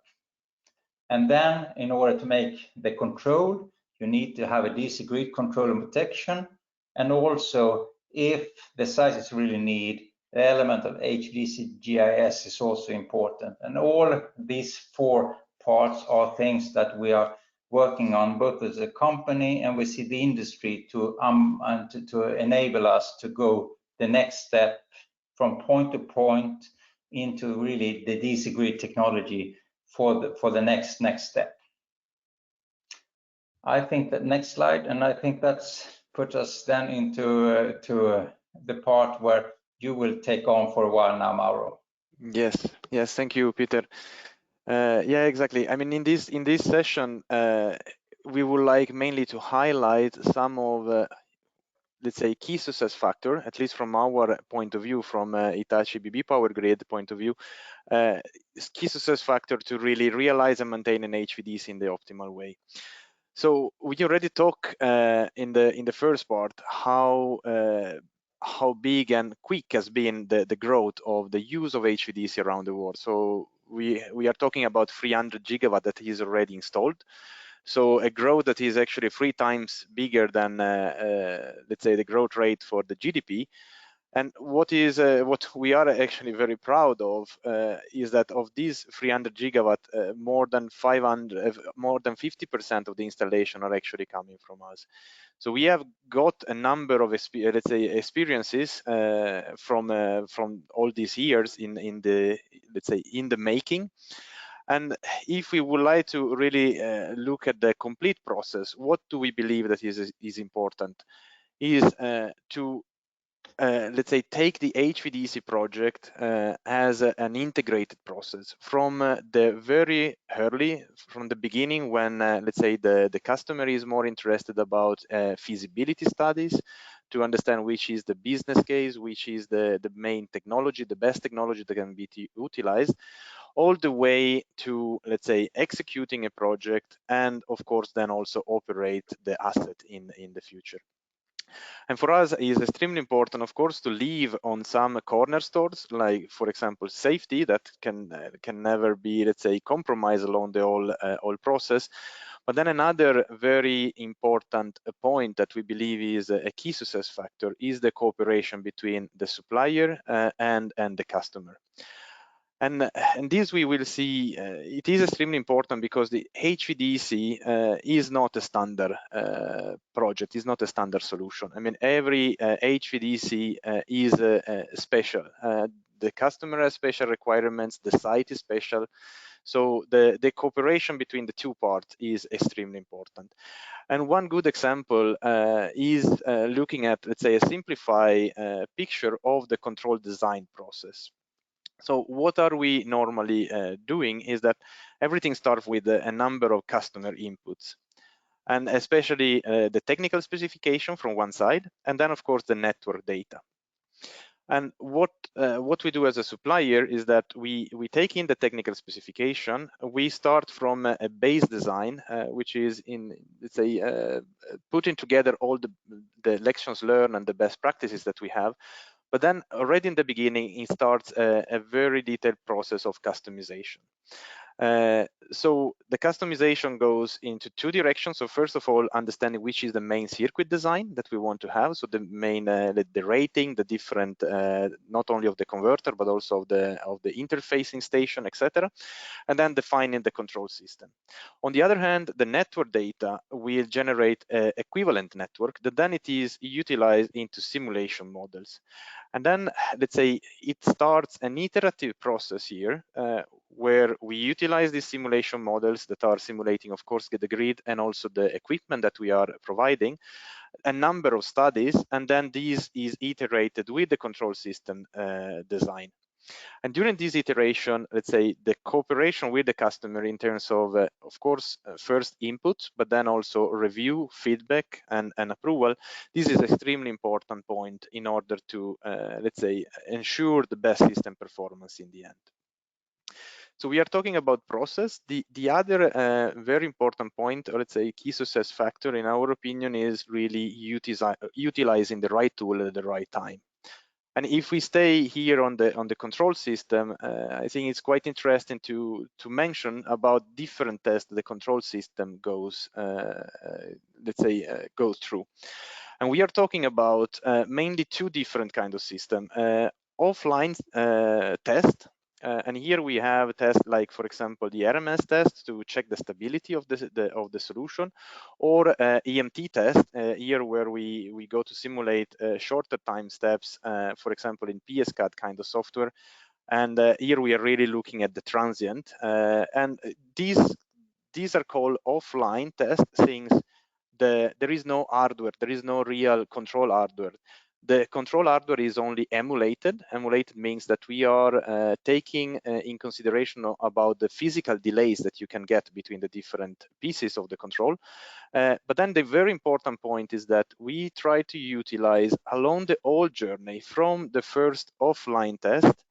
And then in order to make the control, you need to have a DC grid control and protection. And also, if the sites really need, the element of HVDC GIS is also important. And all these four parts are things that we are working on both as a company, and we see the industry to enable us to go the next step from point to point into really the DC grid technology for the next step. I think that next slide, and I think that's put us then into the part where you will take on for a while now, Mauro. Yes, thank you, Peter. Yeah, exactly. I mean, in this session, we would like mainly to highlight some of let's say key success factor, at least from our point of view, from Hitachi ABB Power Grid point of view, key success factor to really realize and maintain an HVDC in the optimal way. So we already talked in the first part how big and quick has been the growth of the use of HVDC around the world. So we are talking about 300 gigawatt that is already installed. So a growth that is actually 3 times bigger than, let's say, the growth rate for the GDP. And what we are actually very proud of is that of these 300 gigawatt, more than 50% of the installation are actually coming from us. So we have got a number of, let's say, experiences from all these years in the, let's say, in the making. And if we would like to really look at the complete process, what do we believe that is important is to, let's say, take the HVDC project as an integrated process from the very early, from the beginning when, let's say, the customer is more interested about feasibility studies to understand which is the business case, which is the main technology, the best technology that can be utilized, all the way to, let's say, executing a project, and of course then also operate the asset in the future. And for us, it is extremely important, of course, to leave on some cornerstones, like, for example, safety, that can never be, let's say, compromised along the whole process. But then another very important point that we believe is a key success factor is the cooperation between the supplier and the customer. And this we will see, it is extremely important because the HVDC is not a standard project, is not a standard solution. I mean, every HVDC is special. The customer has special requirements, the site is special. So the cooperation between the two parts is extremely important. And one good example is looking at, let's say, a simplified picture of the control design process. So what are we normally doing is that everything starts with a number of customer inputs. and especially the technical specification from one side, and then of course the network data. And what we do as a supplier is that we take in the technical specification. We start from a base design, which is in, let's say, putting together all the lessons learned and the best practices that we have. But then already in the beginning, it starts a very detailed process of customization. So the customization goes into two directions. So first of all, understanding which is the main circuit design that we want to have. So the main, the rating, the different, not only of the converter, but also of the interfacing station, etc. And then defining the control system. On the other hand, the network data will generate an equivalent network that then it is utilized into simulation models. And then, let's say, it starts an iterative process here where we utilize these simulation models that are simulating, of course, the grid and also the equipment that we are providing, a number of studies, and then this is iterated with the control system design. And during this iteration, let's say the cooperation with the customer in terms of course, first input, but then also review, feedback, and approval. This is extremely important point in order to, let's say, ensure the best system performance in the end. So we are talking about process. The other very important point, or let's say key success factor, in our opinion, is really utilizing the right tool at the right time. And if we stay here on the control system, I think it's quite interesting to mention about different tests the control system goes, let's say, goes through. And we are talking about mainly two different kinds of system. Offline test. And here we have tests like, for example, the RMS test to check the stability of the solution, or EMT test here where we go to simulate shorter time steps, for example, in PSCAD kind of software. And here we are really looking at the transient. And these are called offline tests, since there is no hardware, there is no real control hardware. The control hardware is only emulated. Emulated means that we are taking in consideration about the physical delays that you can get between the different pieces of the control. But then the very important point is that we try to utilize along the whole journey from the first offline test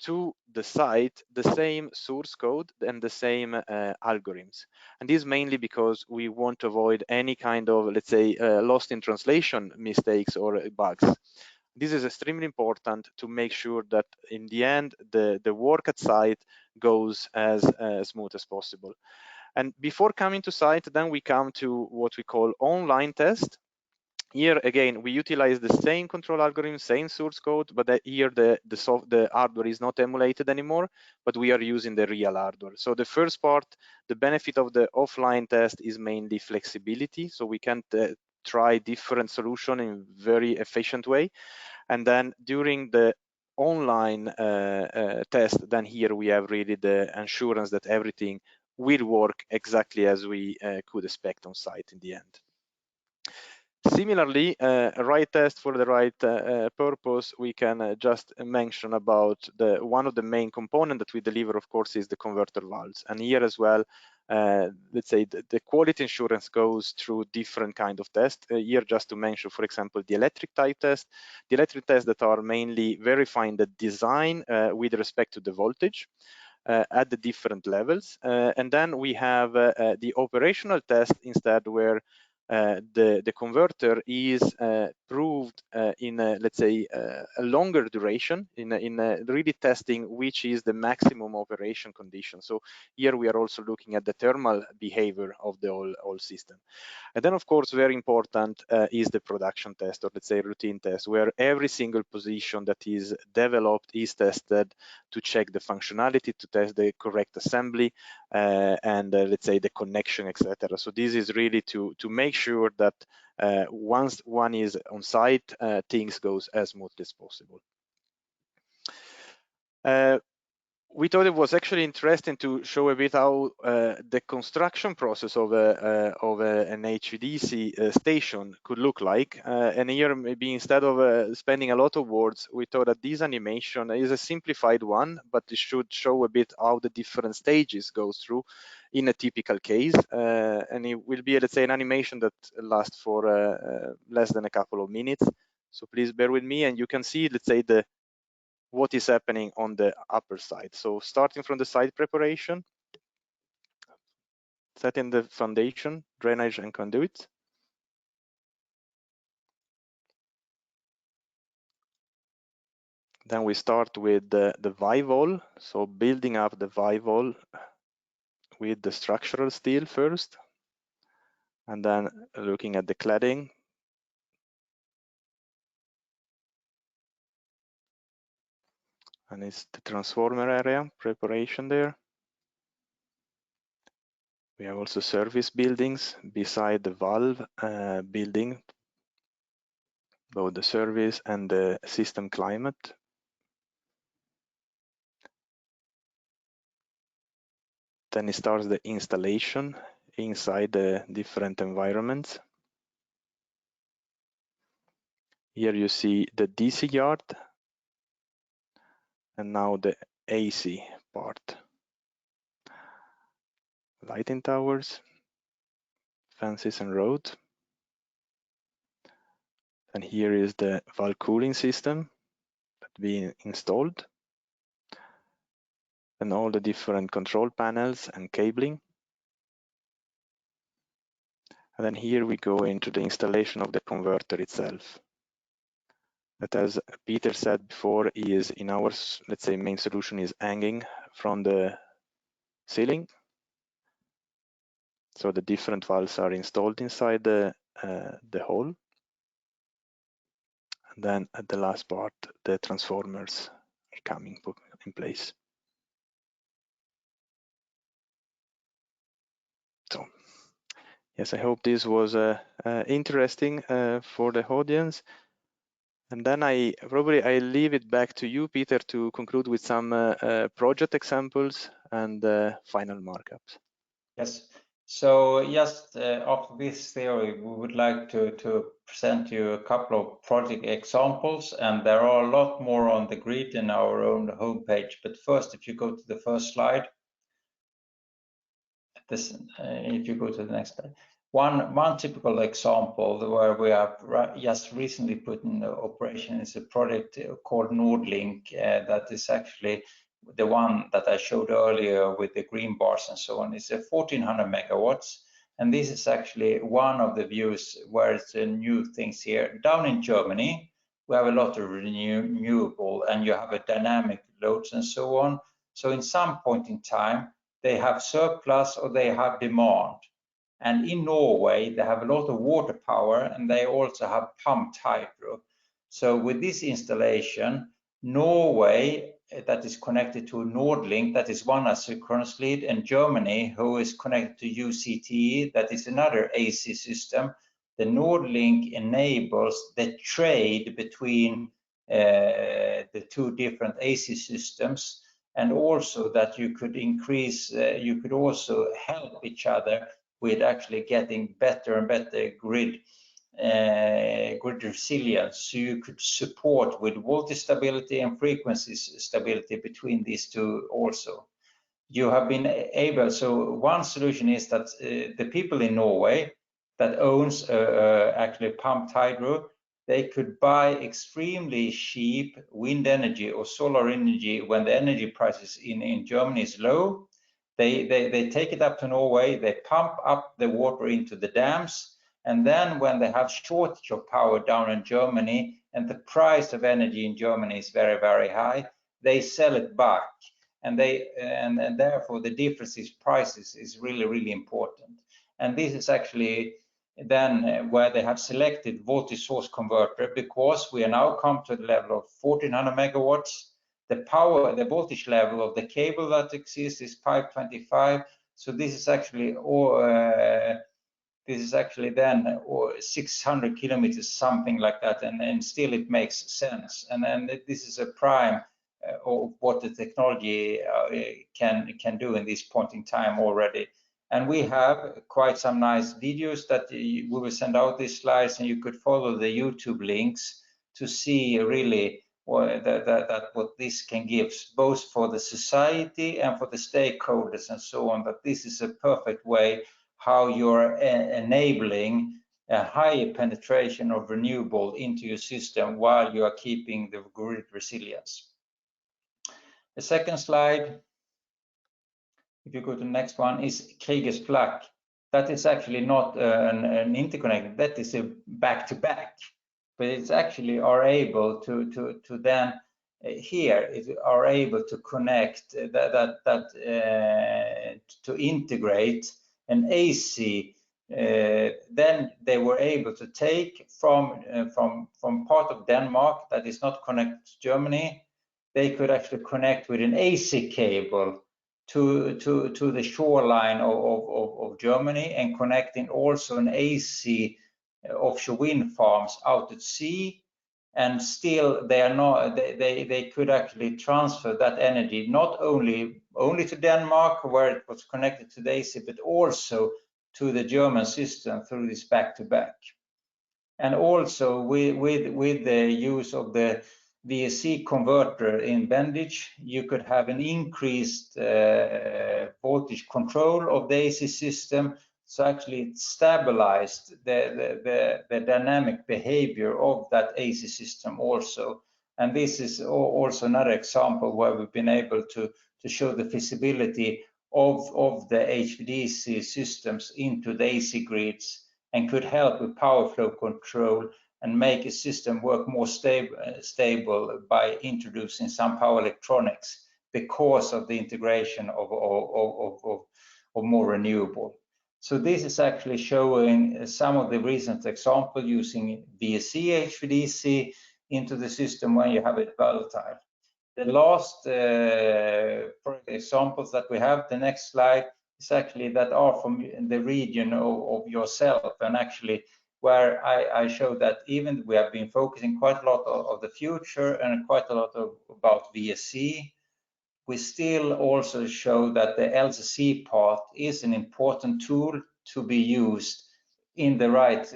to the site the same source code and the same algorithms. And this mainly because we want to avoid any kind of, let's say, lost in translation mistakes or bugs. This is extremely important to make sure that in the end, the work at site goes as smooth as possible. And before coming to site, then we come to what we call online test. Here again, we utilize the same control algorithm, same source code, but here the hardware is not emulated anymore, but we are using the real hardware. So the first part, the benefit of the offline test is mainly flexibility. So we can try different solution in very efficient way. And then during the online test, then here we have really the assurance that everything will work exactly as we could expect on site in the end. Similarly, a right test for the right purpose, we can just mention about one of the main components that we deliver, of course, is the converter valves. And here as well, let's say the quality assurance goes through different kind of tests. Here just to mention, for example, the electric type test, the electric tests that are mainly verifying the design with respect to the voltage. At the different levels. And then we have the operational test instead, where the converter is proved in let's say a longer duration in really testing which is the maximum operation condition. So here we are also looking at the thermal behavior of the whole system. And then of course very important is the production test, or let's say routine test, where every single position that is developed is tested to check the functionality, to test the correct assembly and let's say the connection, etc. So this is really to make sure that once one is on site, things goes as smoothly as possible. we thought it was actually interesting to show a bit how the construction process of an HVDC station could look like. And here, maybe instead of spending a lot of words, we thought that this animation is a simplified one, but it should show a bit how the different stages go through in a typical case. And it will be, let's say, an animation that lasts for less than a couple of minutes. So please bear with me, and you can see, let's say, what is happening on the upper side. So starting from the site preparation, setting the foundation, drainage and conduit. Then we start with the Y wall, so building up the Y wall with the structural steel first, and then looking at the cladding. And it's the transformer area preparation there. We have also service buildings beside the valve building, both the service and the system climate. Then it starts the installation inside the different environments. Here you see the DC yard, and now the AC part. Lighting towers, fences and road. And here is the valve cooling system that being installed, and all the different control panels and cabling. And then here we go into the installation of the converter itself. That, as Peter said before, is in our, let's say, main solution is hanging from the ceiling. So the different valves are installed inside the hole. And then at the last part, the transformers are coming in place. So yes, I hope this was interesting for the audience. And then I leave it back to you, Peter, to conclude with some project examples and final markups. Yes. So just after this theory, we would like to present you a couple of project examples, and there are a lot more on the grid in our own homepage. But first, if you go to the first slide, if you go to the next slide, one typical example where we have just recently put in operation is a project called Nordlink that is actually the one that I showed earlier with the green bars and so on. It's a 1400 megawatts, and this is actually one of the views where it's new things here. Down in Germany, we have a lot of renewable, and you have a dynamic loads and so on. So in some point in time, they have surplus or they have demand. And in Norway, they have a lot of water power, and they also have pumped hydro. So with this installation, Norway, that is connected to Nordlink, that is one asynchronous lead, and Germany, who is connected to UCTE, that is another AC system. The Nordlink enables the trade between the two different AC systems, and also that you could increase, you could also help each other with actually getting better and better grid resilience. So you could support with voltage stability and frequency stability between these two also. You have been able, so one solution is that the people in Norway that owns actually pumped hydro, they could buy extremely cheap wind energy or solar energy when the energy prices in Germany is low. They take it up to Norway, they pump up the water into the dams, and then when they have shortage of power down in Germany and the price of energy in Germany is very, very high, they sell it back. And therefore the difference in prices is really, really important. And this is actually then where they have selected voltage source converter, because we are now come to the level of 1400 megawatts. The power, the voltage level of the cable that exists is 525. So this is actually then 600 kilometers, something like that, and still it makes sense. And then this is a prime of what the technology can do in this point in time already. And we have quite some nice videos that we will send out these slides, and you could follow the YouTube links to see really what this can give, both for the society and for the stakeholders and so on, that this is a perfect way how you're enabling a higher penetration of renewable into your system while you are keeping the grid resilience. The second slide, if you go to the next one, is Kriegers Flak. That is actually not an interconnect, that is a back-to-back, but it's actually are able to then here are able to connect to integrate an AC. Then they were able to take from part of Denmark that is not connected to Germany. They could actually connect with an AC cable to the shoreline of Germany, and connecting also an AC offshore wind farms out at sea. And still they are not, they could actually transfer that energy not only to Denmark, where it was connected to the AC, but also to the German system through this back-to-back. And also with the use of the VSC converter in Bendage, you could have an increased voltage control of the AC system. So actually it stabilized the dynamic behavior of that AC system also. And this is also another example where we've been able to show the feasibility of the HVDC systems into the AC grids, and could help with power flow control and make a system work more stable by introducing some power electronics because of the integration of more renewable. So this is actually showing some of the recent examples using VSC HVDC into the system when you have it volatile. The last examples that we have, the next slide, is actually that are from the region of yourself, and actually where I show that even we have been focusing quite a lot of the future and quite a lot about VSC, we still also show that the LCC part is an important tool to be used in the right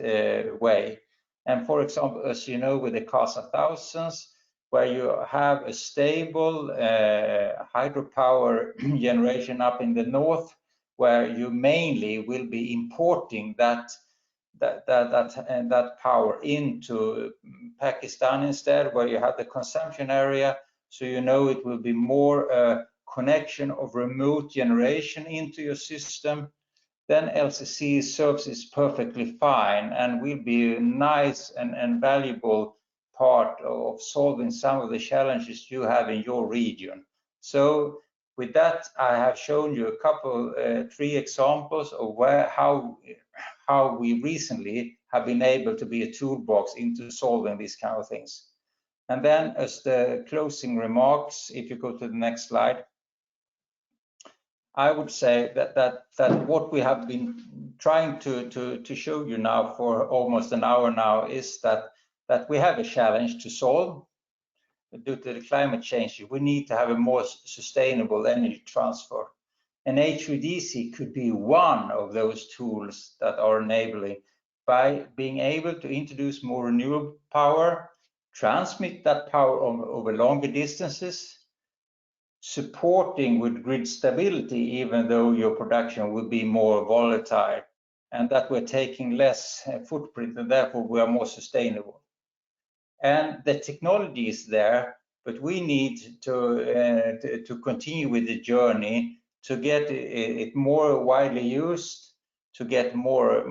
way. And for example, as you know, with the CASA thousands, where you have a stable hydropower generation up in the north, where you mainly will be importing that power into Pakistan instead, where you have the consumption area. So you know it will be more connection of remote generation into your system. Then LCC serves is perfectly fine and will be a nice and valuable part of solving some of the challenges you have in your region. So with that, I have shown you a couple, 3 examples of how we recently have been able to be a toolbox into solving these kind of things. And then as the closing remarks, if you go to the next slide, I would say that what we have been trying to show you now for almost an hour now is that we have a challenge to solve. Due to the climate change, we need to have a more sustainable energy transfer. And HVDC could be one of those tools that are enabling by being able to introduce more renewable power, transmit that power over longer distances, supporting with grid stability, even though your production will be more volatile, and that we're taking less footprint and therefore we are more sustainable. And the technology is there, but we need to continue with the journey to get it more widely used, to get it more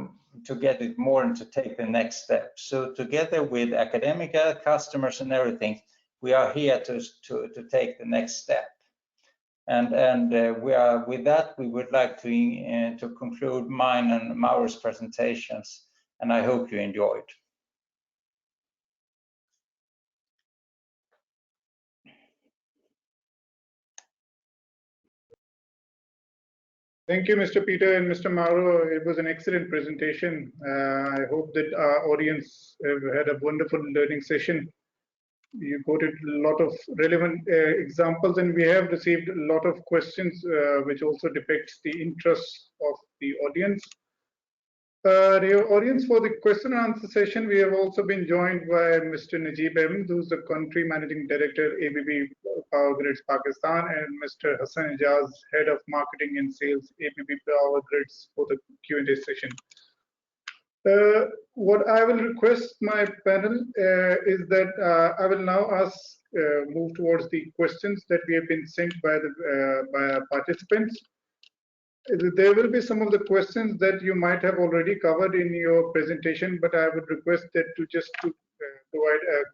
and to take the next step. So together with academic customers and everything, we are here to take the next step. And we are with that. We would like to conclude mine and Mauro's presentations, and I hope you enjoyed. Thank you, Mr. Peter and Mr. Mauro. It was an excellent presentation. I hope that our audience have had a wonderful learning session. you quoted a lot of relevant examples, and we have received a lot of questions, which also depicts the interest of the audience. The audience, for the question and answer session, we have also been joined by Mr. Najib Ahmed, who's the Country Managing Director, ABB Power Grids Pakistan, and Mr. Hassan Ijaz, Head of Marketing and Sales, ABB Power Grids, for the Q&A session. What I will request my panel is that I will now move towards the questions that we have been sent by our participants. There will be some of the questions that you might have already covered in your presentation, but I would request that to provide a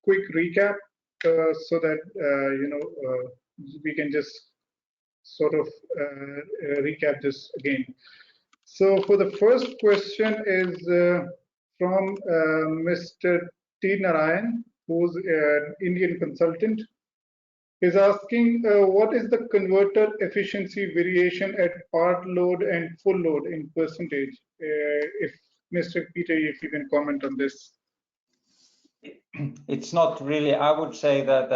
quick recap so that we can just sort of recap this again. So for the first question is from Mr. T. Narayan, who's an Indian consultant. Is asking what is the converter efficiency variation at part load and full load in percentage? If Mr. Peter, if you can comment on this. It's not really. I would say that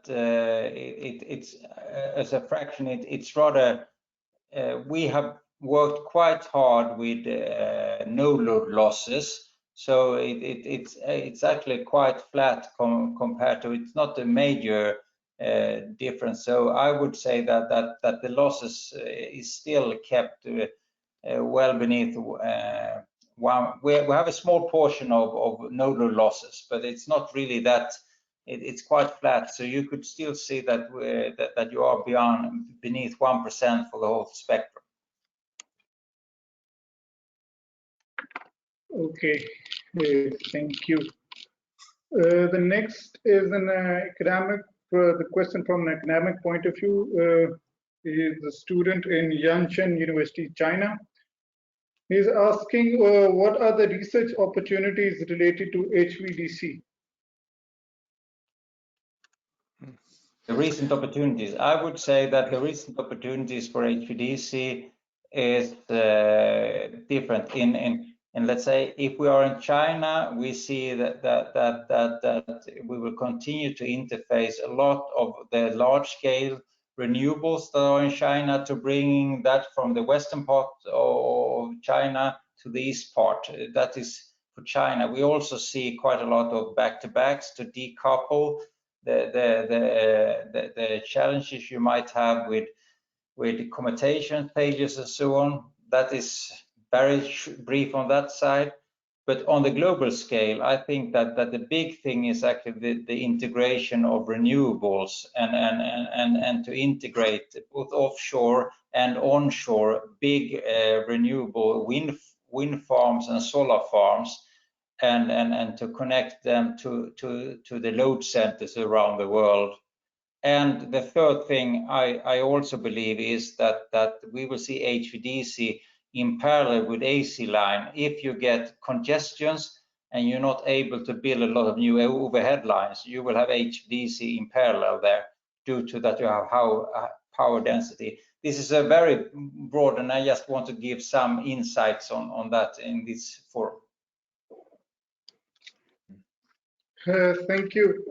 it's as a fraction. It's rather we have worked quite hard with no load losses. So it's actually quite flat compared to. It's not a major difference. So I would say that the losses is still kept well beneath one. We have a small portion of no load losses, but it's not really that. It's quite flat. So you could still see that that you are beneath 1% for the whole spectrum. Okay, thank you. The next is an academic. The question from an academic point of view is a student in Yanshan University, China. He's asking what are the research opportunities related to HVDC? The recent opportunities. I would say that the recent opportunities for HVDC is different. And let's say if we are in China, we see that we will continue to interface a lot of the large-scale renewables that are in China to bringing that from the western part of China to the east part. That is for China. We also see quite a lot of back-to-backs to decouple the challenges you might have with commutation pages and so on. That is very brief on that side, but on the global scale, I think that the big thing is actually the integration of renewables and to integrate both offshore and onshore big renewable wind farms and solar farms, and to connect them to the load centers around the world. And the third thing I also believe is that we will see HVDC in parallel with AC line. If you get congestions and you're not able to build a lot of new overhead lines, you will have HVDC in parallel there due to that you have power density. This is a very broad, and I just want to give some insights on that in this forum. Thank you.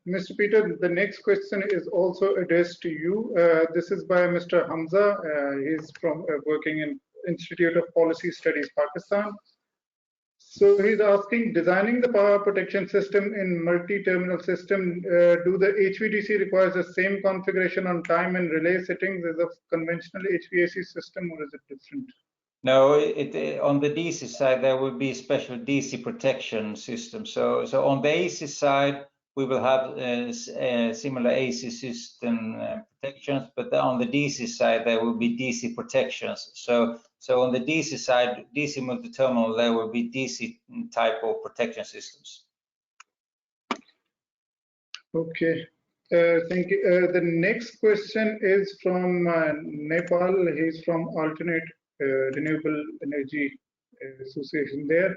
Mr. Peter, the next question is also addressed to you. This is by Mr. Hamza. He's from working in Institute of Policy Studies, Pakistan. So he's asking, designing the power protection system in multi-terminal system, do the HVDC requires the same configuration on time and relay settings as a conventional HVAC system, or is it different? No, on the DC side, there will be special DC protection system. So on the AC side, we will have similar AC system protections, but on the DC side, there will be DC protections. So on the DC side, DC multi-terminal, there will be DC type of protection systems. Okay, thank you. The next question is from Nepal. He's from Alternate Renewable Energy Association there.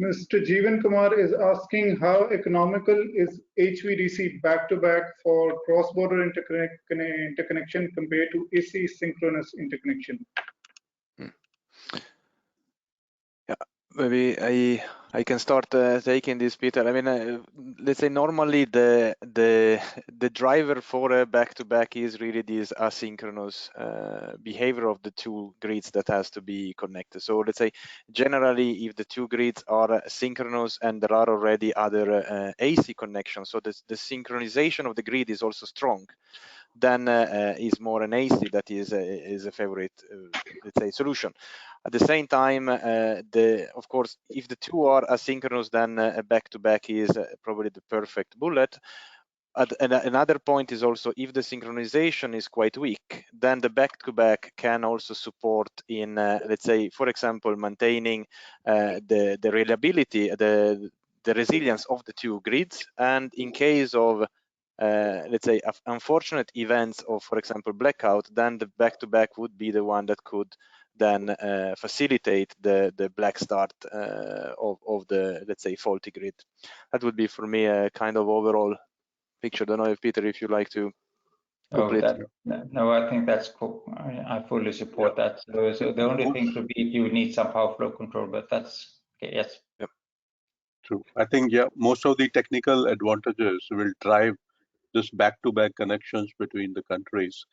Mr. Jeevan Kumar is asking how economical is HVDC back-to-back for cross-border interconnection compared to AC synchronous interconnection? Maybe I can start taking this, Peter. I mean, let's say normally the driver for a back-to-back is really this asynchronous behavior of the two grids that has to be connected. So let's say generally, if the two grids are synchronous and there are already other AC connections, so the synchronization of the grid is also strong, then is more an AC that is a favorite, let's say, solution. At the same time, of course, if the two are asynchronous, then a back-to-back is probably the perfect bullet. Another point is also if the synchronization is quite weak, then the back-to-back can also support in, let's say, for example, maintaining the reliability, the resilience of the two grids, and in case of let's say unfortunate events of, for example, blackout, then the back-to-back would be the one that could then facilitate the black start of the, let's say, faulty grid. That would be for me a kind of overall picture. Don't know if Peter, if you like to complete. No, I think that's cool. I fully support that. So the only thing could be if you need some power flow control, but that's okay. Yes. Yep. True. I think, yeah, most of the technical advantages will drive this back-to-back connections between the countries,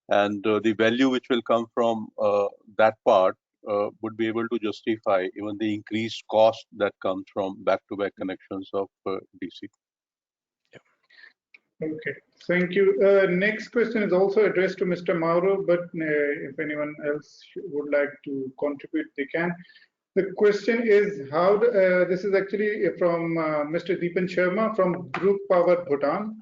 and the value which will come from that part would be able to justify even the increased cost that comes from back-to-back connections of DC. Okay, thank you. Next question is also addressed to Mr. Mauro, but if anyone else would like to contribute, they can. The question is how, this is actually from Mr. Deepan Sharma from Group Power Bhutan.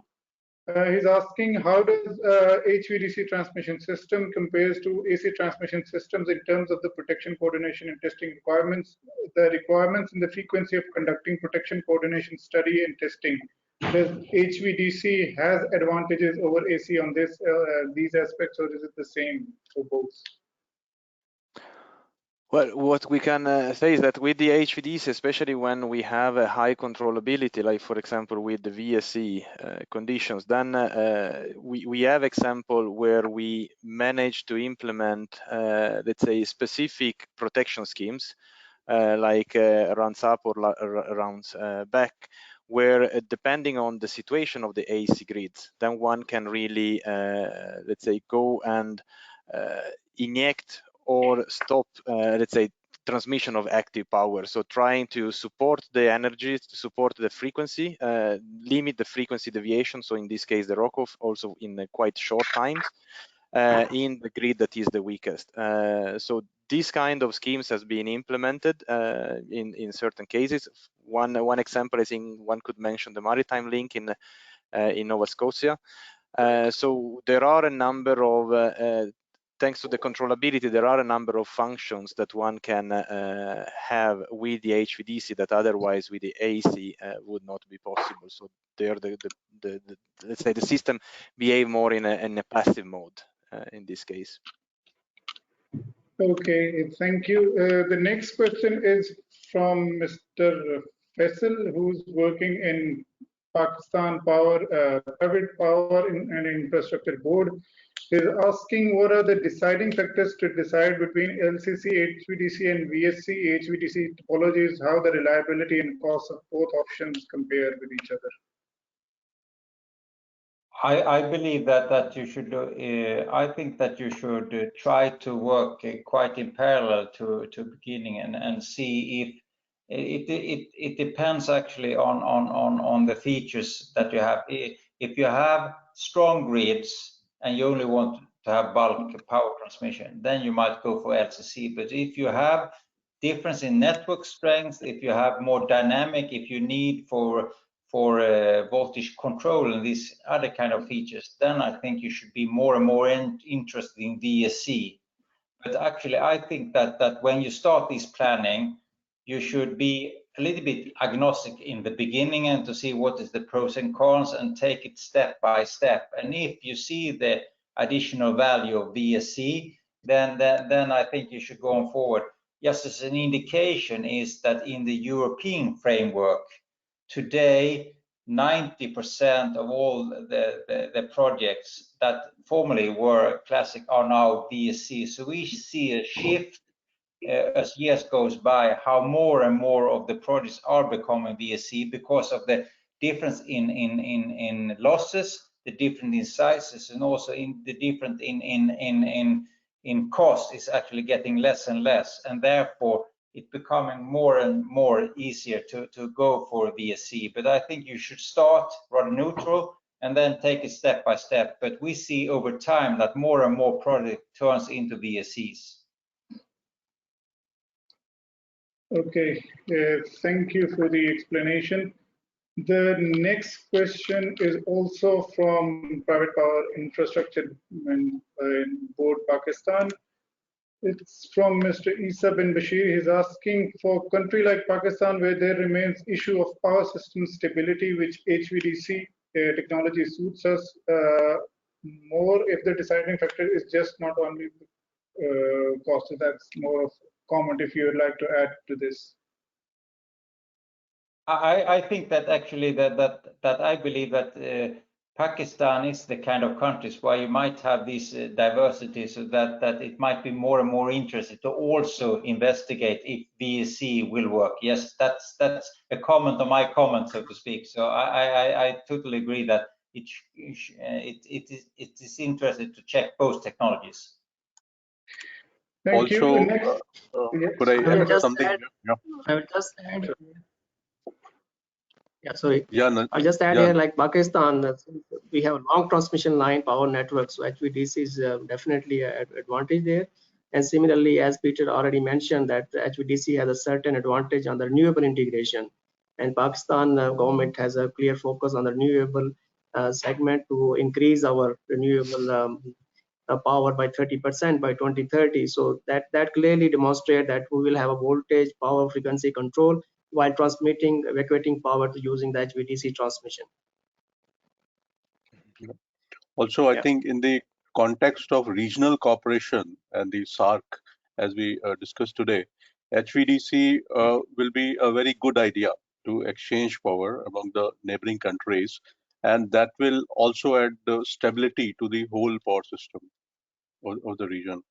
He's asking how does HVDC transmission system compares to AC transmission systems in terms of the protection, coordination, and testing requirements, the requirements and the frequency of conducting protection, coordination, study, and testing. Does HVDC has advantages over AC on this these aspects, or is it the same for both? Well, what we can say is that with the HVDC, especially when we have a high controllability, like for example with the VSC conditions, then we have example where we manage to implement, let's say, specific protection schemes, like runs up or rounds back, where depending on the situation of the AC grids, then one can really, let's say, go and inject or stop, let's say, transmission of active power. So trying to support the energy, to support the frequency, limit the frequency deviation. So in this case, the rock-off also in quite short times in the grid that is the weakest. So these kind of schemes has been implemented in certain cases. One example, I think one could mention the maritime link in Nova Scotia. So there are a number of thanks to the controllability, there are a number of functions that one can have with the HVDC that otherwise with the AC would not be possible. So there, let's say the system behave more in a passive mode in this case. Okay, thank you. The next question is from Mr. Faisal, who's working in Pakistan Private Power and Infrastructure Board. Is asking what are the deciding factors to decide between LCC, HVDC, and VSC, HVDC topologies, how the reliability and cost of both options compare with each other? I believe that you should. I think that you should try to work quite in parallel to beginning and see if it depends actually on the features that you have. If you have strong grids and you only want to have bulk power transmission, then you might go for LCC. But if you have difference in network strength, if you have more dynamic, if you need for voltage control and these other kind of features, then I think you should be more and more interested in VSC. But actually, I think that when you start this planning, you should be a little bit agnostic in the beginning and to see what is the pros and cons and take it step by step. And if you see the additional value of VSC, then I think you should go on forward. Just as an indication is that in the European framework, today, 90% of all the projects that formerly were classic are now VSC. So we see a shift as years goes by, how more and more of the projects are becoming VSC because of the difference in losses, the difference in sizes, and also in the difference in cost is actually getting less and less, and therefore it's becoming more and more easier to go for VSC. But I think you should start rather neutral and then take it step by step. But we see over time that more and more project turns into VSCs. Okay, thank you for the explanation. The next question is also from Private Power Infrastructure Board, Pakistan. It's from Mr. Isa bin Bashir. He's asking, for a country like Pakistan, where there remains issue of power system stability, which HVDC technology suits us more, if the deciding factor is just not only cost. So that's more of comment if you would like to add to this. I think that actually that I believe that Pakistan is the kind of countries where you might have this diversity, so that it might be more and more interested to also investigate if VSC will work. Yes, that's a comment on my comment, so to speak. So I totally agree that it is interested to check both technologies. Thank you. Also, Next, could I add something? I would just add. Yeah, sorry. Yeah, I'll just add here, like Pakistan, we have a long transmission line power network, so HVDC is definitely an advantage there. And similarly, as Peter already mentioned, that HVDC has a certain advantage on the renewable integration. And Pakistan government has a clear focus on the renewable segment to increase our renewable power by 30% by 2030. So that clearly demonstrates that we will have a voltage, power, frequency control while transmitting, evacuating power using the HVDC transmission. Also, I think in the context of regional cooperation and the SARC, as we discussed today, HVDC will be a very good idea to exchange power among the neighboring countries, and that will also add the stability to the whole power system of the region.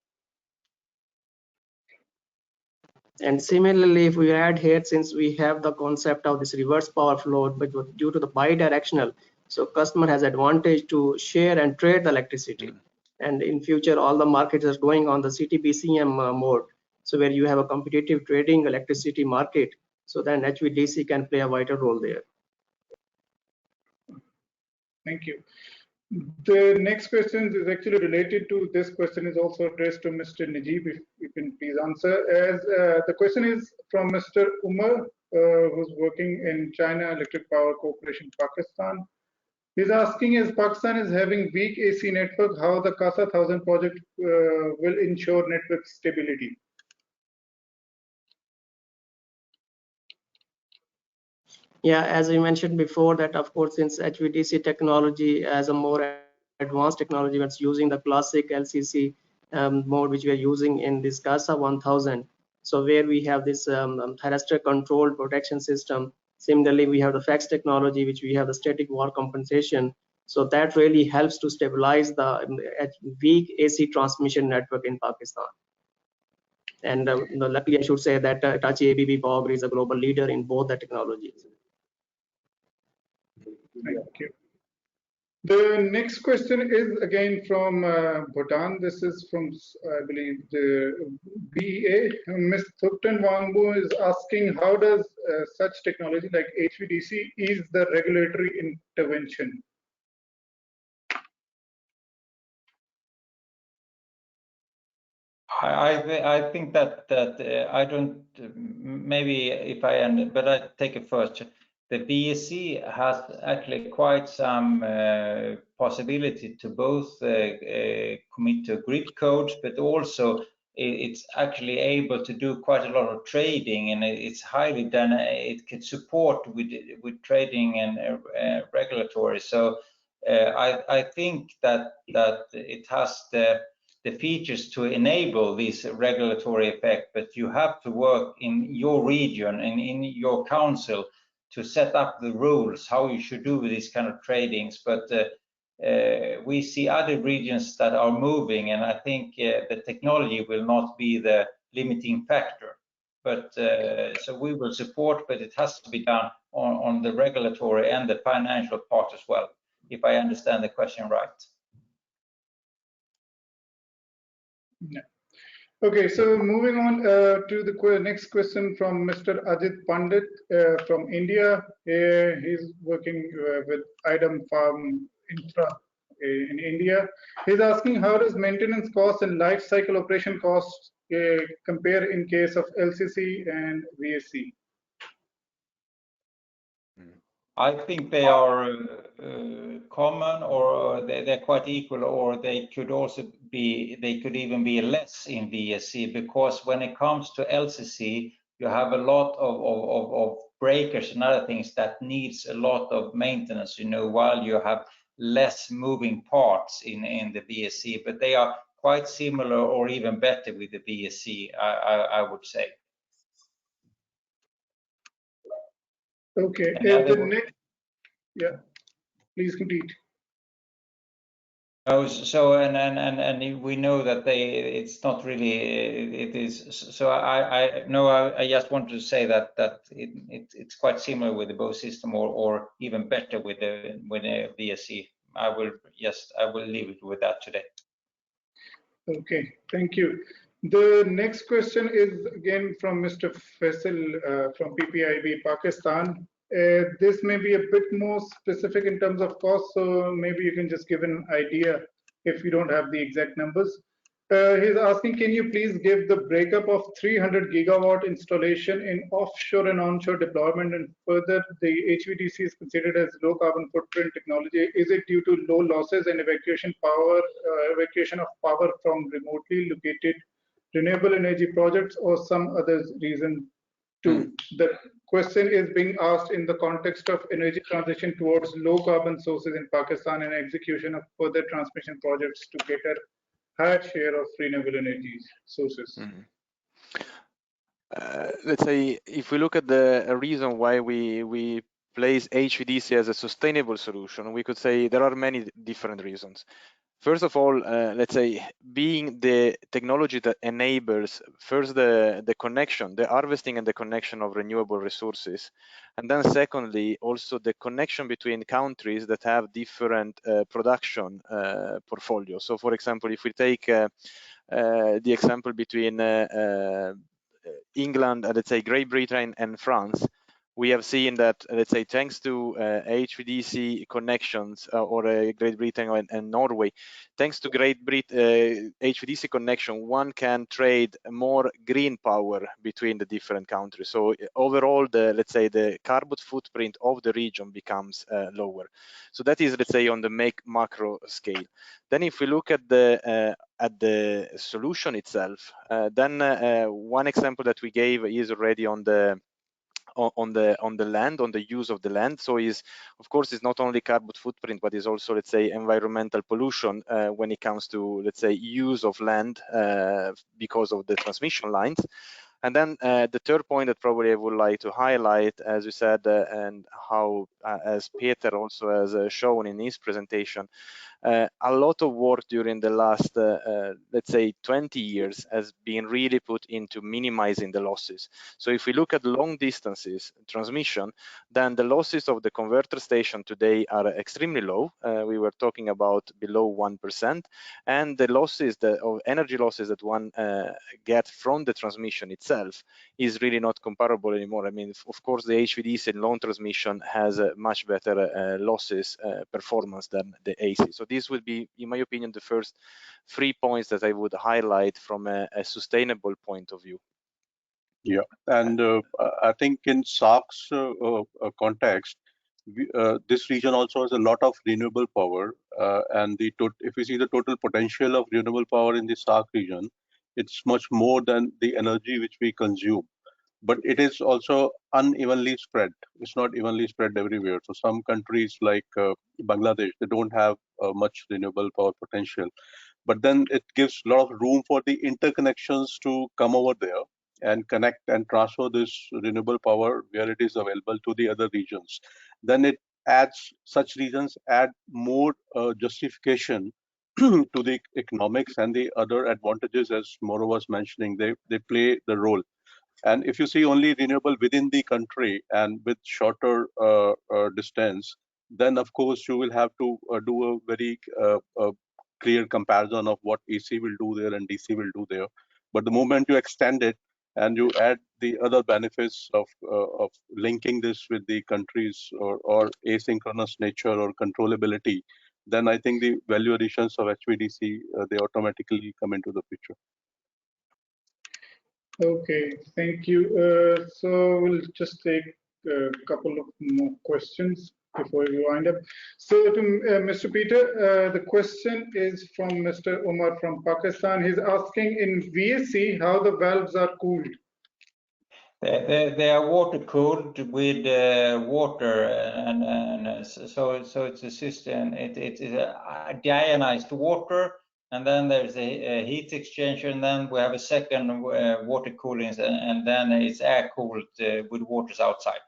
And similarly, if we add here, since we have the concept of this reverse power flow, but due to the bi-directional, so customer has advantage to share and trade the electricity. And in future, all the markets are going on the CTBCM mode. So where you have a competitive trading electricity market, so then HVDC can play a vital role there. thank you. The next question is actually related to this question, is also addressed to Mr. Najib, if you can please answer. As the question is from Mr. Umar, who's working in China Electric Power Corporation, Pakistan. He's asking, as Pakistan is having weak AC network, how the CASA 1000 project will ensure network stability? Yeah, as we mentioned before, that of course, since HVDC technology as a more advanced technology, that's using the classic LCC mode, which we are using in this CASA 1000. So where we have this thyristor controlled protection system. Similarly, we have the FAX technology, which we have the static war compensation. So that really helps to stabilize the weak AC transmission network in Pakistan. And luckily, I should say that Hitachi ABB Power Grid is a global leader in both the technologies. Thank you. The next question is again from Bhutan. This is from, I believe, the BEA. Ms. Thupten Wangbo is asking, how does such technology like HVDC ease the regulatory intervention? I think that I don't, maybe if I end, but I take it first. The VSC has actually quite some possibility to both commit to grid codes, but also it's actually able to do quite a lot of trading, and it's highly done. It can support with trading and regulatory. So I think that it has the features to enable this regulatory effect, but you have to work in your region and in your council to set up the rules how you should do with these kind of tradings. But we see other regions that are moving, and I think the technology will not be the limiting factor. But so we will support, but it has to be done on the regulatory and the financial part as well, if I understand the question right. Yeah. Okay, so moving on to the next question from Mr. Ajit Pandit from India. He's working with IDEM Farm Infra in India. He's asking, how does maintenance costs and life cycle operation costs compare in case of LCC and VSC? I think they are common, or they're quite equal, or they could also be, they could even be less in VSC, because when it comes to LCC, you have a lot of breakers and other things that needs a lot of maintenance, you know, while you have less moving parts in the VSC, but they are quite similar or even better with the VSC, I would say. Okay, yeah, please complete. Oh, so and we know that it's not really, it is, so I just wanted to say that it's quite similar with the bow system, or even better with the VSC. I will leave it with that today. Okay, thank you. The next question is again from Mr. Faisal from PPIB Pakistan. This may be a bit more specific in terms of cost, so maybe you can just give an idea if you don't have the exact numbers. He's asking, can you please give the breakup of 300 gigawatt installation in offshore and onshore deployment, and further the HVDC is considered as low carbon footprint technology. Is it due to low losses and evacuation of power from remotely located renewable energy projects, or some other reason too? The question is being asked in the context of energy transition towards low carbon sources in Pakistan and execution of further transmission projects to cater higher share of renewable energy sources. Let's say, if we look at the reason why we place HVDC as a sustainable solution, we could say there are many different reasons. First of all, let's say, being the technology that enables first the connection, the harvesting and the connection of renewable resources. And then secondly, also the connection between countries that have different production portfolios. So for example, if we take the example between England, let's say Great Britain and France, we have seen that, let's say, thanks to HVDC connections or Great Britain and Norway, thanks to Great Britain HVDC connection, one can trade more green power between the different countries. So overall, let's say the carbon footprint of the region becomes lower. So that is, let's say, on the macro scale. Then if we look at the solution itself, then one example that we gave is already on the land, on the use of the land. So is, of course, it's not only carbon footprint, but is also, let's say, environmental pollution when it comes to, let's say, use of land because of the transmission lines. And then the third point that probably I would like to highlight, as you said, and how, as Peter also has shown in his presentation, a lot of work during the last, let's say, 20 years has been really put into minimizing the losses. So if we look at long distances transmission, then the losses of the converter station today are extremely low. We were talking about below 1%, and the losses, of energy losses that one gets from the transmission itself is really not comparable anymore. I mean, of course, the HVDC and long transmission has a much better losses performance than the AC. So this would be, in my opinion, the first 3 points that I would highlight from a sustainable point of view. Yeah, and I think in SARC's context, this region also has a lot of renewable power, and if we see the total potential of renewable power in the SARC region, it's much more than the energy which we consume. But it is also unevenly spread. It's not evenly spread everywhere. So some countries like Bangladesh, they don't have much renewable power potential. But then it gives a lot of room for the interconnections to come over there and connect and transfer this renewable power where it is available to the other regions. Then it adds, such regions add more justification to the economics and the other advantages, as Mauro was mentioning, they play the role. And if you see only renewable within the country and with shorter distance, then of course you will have to do a very clear comparison of what AC will do there and DC will do there. But the moment you extend it and you add the other benefits of linking this with the countries or asynchronous nature or controllability, then I think the value additions of HVDC, they automatically come into the picture. Okay, thank you. So we'll just take a couple of more questions before we wind up. So to Mr. Peter, the question is from Mr. Umar from Pakistan. He's asking in VSC how the valves are cooled. They are water cooled with water, and so it's a system. It is a deionized water, and then there's a heat exchanger, and then we have a second water cooling, and then it's air cooled with waters outside.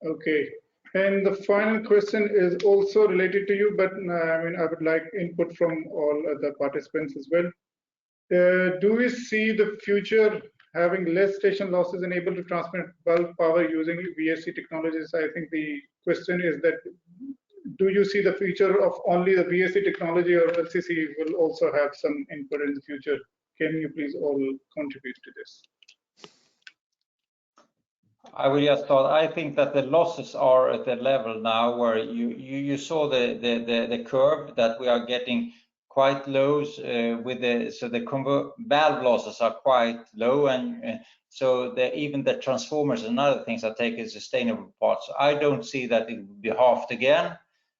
Okay, and the final question is also related to you, but I mean I would like input from all other participants as well. Do we see the future having less station losses and able to transmit bulk power using VSC technologies? I think the question is that, do you see the future of only the VSC technology, or LCC will also have some input in the future? Can you please all contribute to this? I will just start. I think that the losses are at the level now where you saw the curve that we are getting quite low with the valve losses are quite low, and so even the transformers and other things are taking sustainable parts. I don't see that it will be halved again.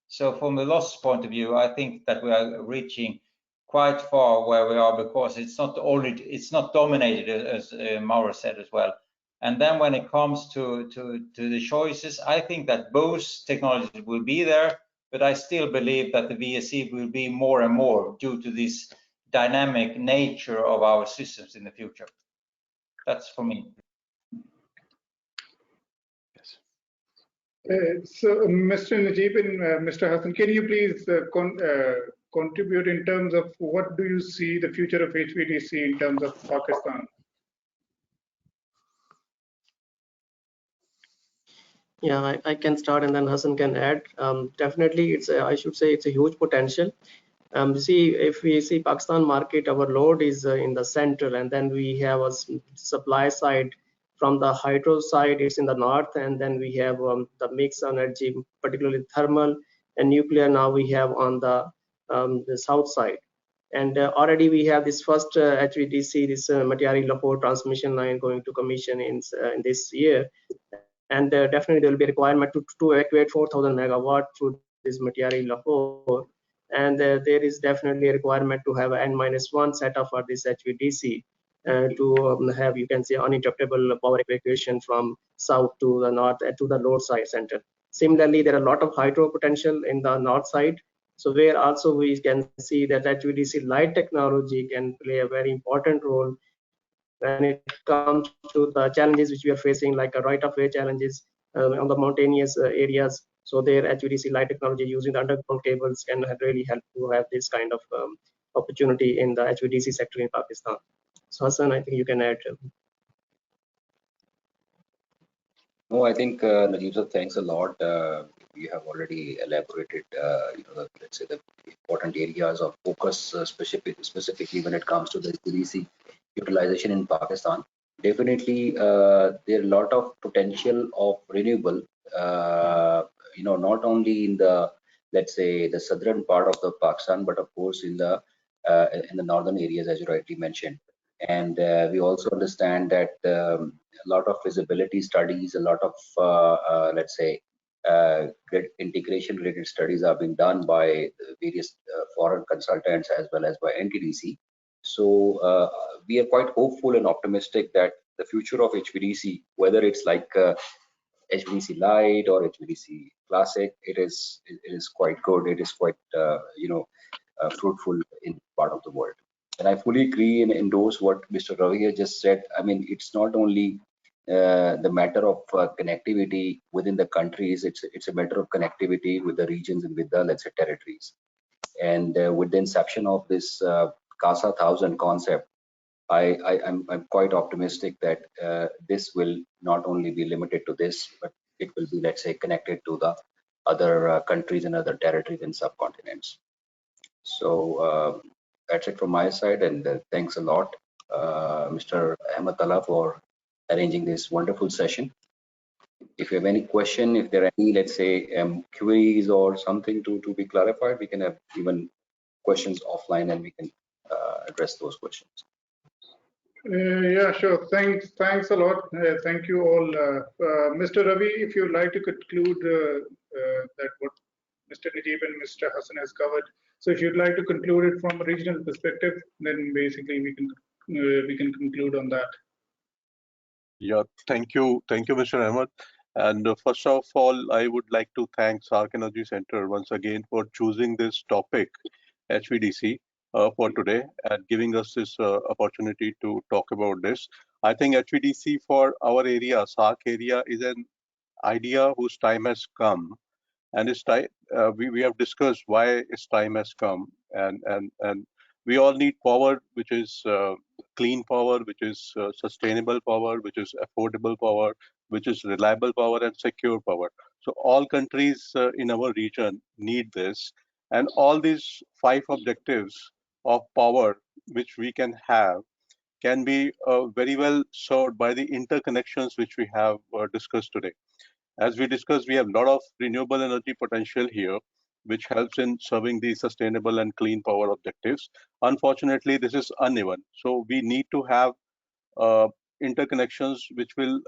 So from the loss point of view, I think that we are reaching quite far where we are, because it's not dominated, as Mauro said as well. And then when it comes to the choices, I think that both technologies will be there, but I still believe that the VSC will be more and more due to this dynamic nature of our systems in the future. That's for me. Yes. So Mr. Najib and Mr. Hassan, can you please contribute in terms of what do you see the future of HVDC in terms of Pakistan? Yeah, I can start and then Hassan can add. Definitely, I should say it's a huge potential. See, if we see Pakistan market, our load is in the center, and then we have a supply side. From the hydro side, it's in the north, and then we have the mixed energy, particularly thermal and nuclear. Now we have on the south side, and already we have this first HVDC, this Matiari-Lahore transmission line going to commission in this year. And definitely there will be a requirement to evacuate 4,000 megawatt through this Matiari-Lahore. And there is definitely a requirement to have an N-1 setup for this HVDC to have, you can say, uninterruptible power evacuation from south to the north to the load side center. Similarly, there are a lot of hydro potential in the north side. So where also we can see that HVDC light technology can play a very important role when it comes to the challenges which we are facing, like a right-of-way challenges on the mountainous areas. So their HVDC light technology using the underground cables can really help to have this kind of opportunity in the HVDC sector in Pakistan. So Hassan, I think you can add. No, I think Najib sir, thanks a lot. You have already elaborated, let's say the important areas of focus, specifically when it comes to the HVDC utilization in Pakistan. Definitely, there are a lot of potential of renewable. Not only in the, let's say, the southern part of the Pakistan, but of course in the northern areas, as you rightly mentioned. And we also understand that a lot of feasibility studies, a lot of let's say grid integration related studies are being done by various foreign consultants as well as by NTDC. So we are quite hopeful and optimistic that the future of HVDC, whether it's like HVDC Lite or HVDC Classic, it is quite good. It is quite fruitful in part of the world. And I fully agree and endorse what Mr. Ravi just said. I mean, it's not only the matter of connectivity within the countries. It's a matter of connectivity with the regions and with the, let's say, territories. And with the inception of this CASA 1000 concept, I'm quite optimistic that this will not only be limited to this, but it will be, let's say, connected to the other countries and other territories and subcontinents. So that's it from my side, and thanks a lot, Mr. Ahmadallah, for arranging this wonderful session. If you have any question, if there are any, let's say, queries or something to be clarified, we can have even questions offline and we can address those questions. Yeah, sure. Thanks a lot. Thank you all. Mr. Ravi, if you'd like to conclude that what Mr. Najib and Mr. Hassan has covered. So if you'd like to conclude it from a regional perspective, then basically we can conclude on that. Yeah, thank you, Mr. Ahmed. And first of all, I would like to thank SARC Energy Center once again for choosing this topic, HVDC, for today and giving us this opportunity to talk about this. I think HVDC for our area, SARC area, is an idea whose time has come. And it's time, we have discussed why its time has come, and we all need power which is clean power, which is sustainable power, which is affordable power, which is reliable power and secure power. So all countries in our region need this, and all these 5 objectives of power which we can have can be very well served by the interconnections which we have discussed today. As we discussed, we have a lot of renewable energy potential here, which helps in serving the sustainable and clean power objectives. Unfortunately, this is uneven. So we need to have interconnections which will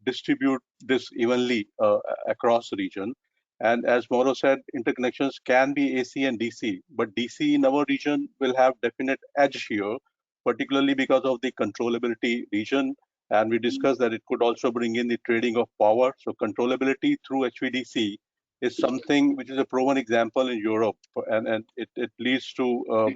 distribute this evenly across the region. And as Mauro said, interconnections can be AC and DC, but DC in our region will have definite edge here, particularly because of the controllability region. And we discussed that it could also bring in the trading of power. So controllability through HVDC is something which is a proven example in Europe, and it leads to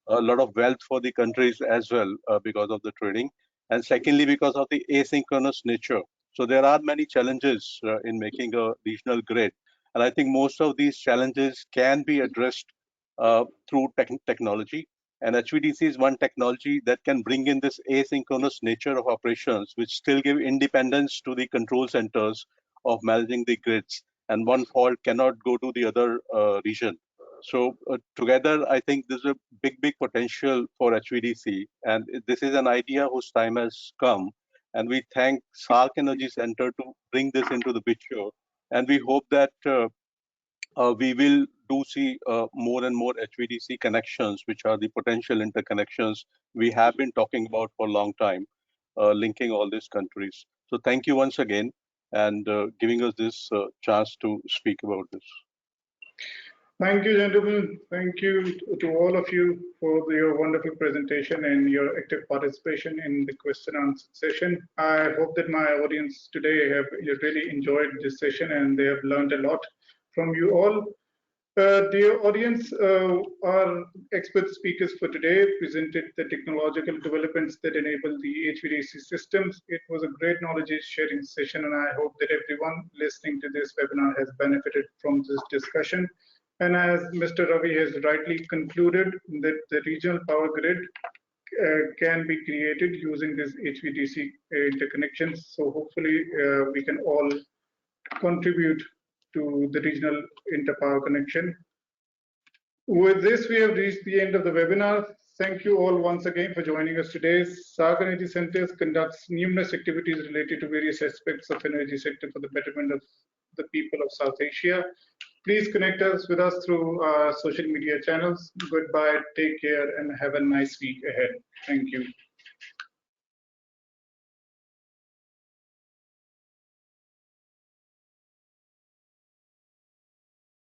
a lot of wealth for the countries as well because of the trading. And secondly, because of the asynchronous nature. So there are many challenges in making a regional grid. And I think most of these challenges can be addressed through technology. And HVDC is one technology that can bring in this asynchronous nature of operations, which still give independence to the control centers of managing the grids. And one fault cannot go to the other region. So together, I think there's a big potential for HVDC. And this is an idea whose time has come. And we thank SARC Energy Center to bring this into the picture. And we hope that we will see more and more HVDC connections, which are the potential interconnections we have been talking about for a long time, linking all these countries. So thank you once again, and giving us this chance to speak about this. Thank you, gentlemen. Thank you to all of you for your wonderful presentation and your active participation in the question and answer session. I hope that my audience today have really enjoyed this session and they have learned a lot from you all. Dear audience, our expert speakers for today presented the technological developments that enable the HVDC systems. It was a great knowledge sharing session, and I hope that everyone listening to this webinar has benefited from this discussion. And as Mr. Ravi has rightly concluded, that the regional power grid can be created using this HVDC interconnections. So hopefully we can all contribute to the regional interpower connection. With this, we have reached the end of the webinar. Thank you all once again for joining us today. SARC Energy Centers conducts numerous activities related to various aspects of energy sector for the betterment of the people of South Asia. Please connect us with us through our social media channels. Goodbye, take care, and have a nice week ahead. Thank you.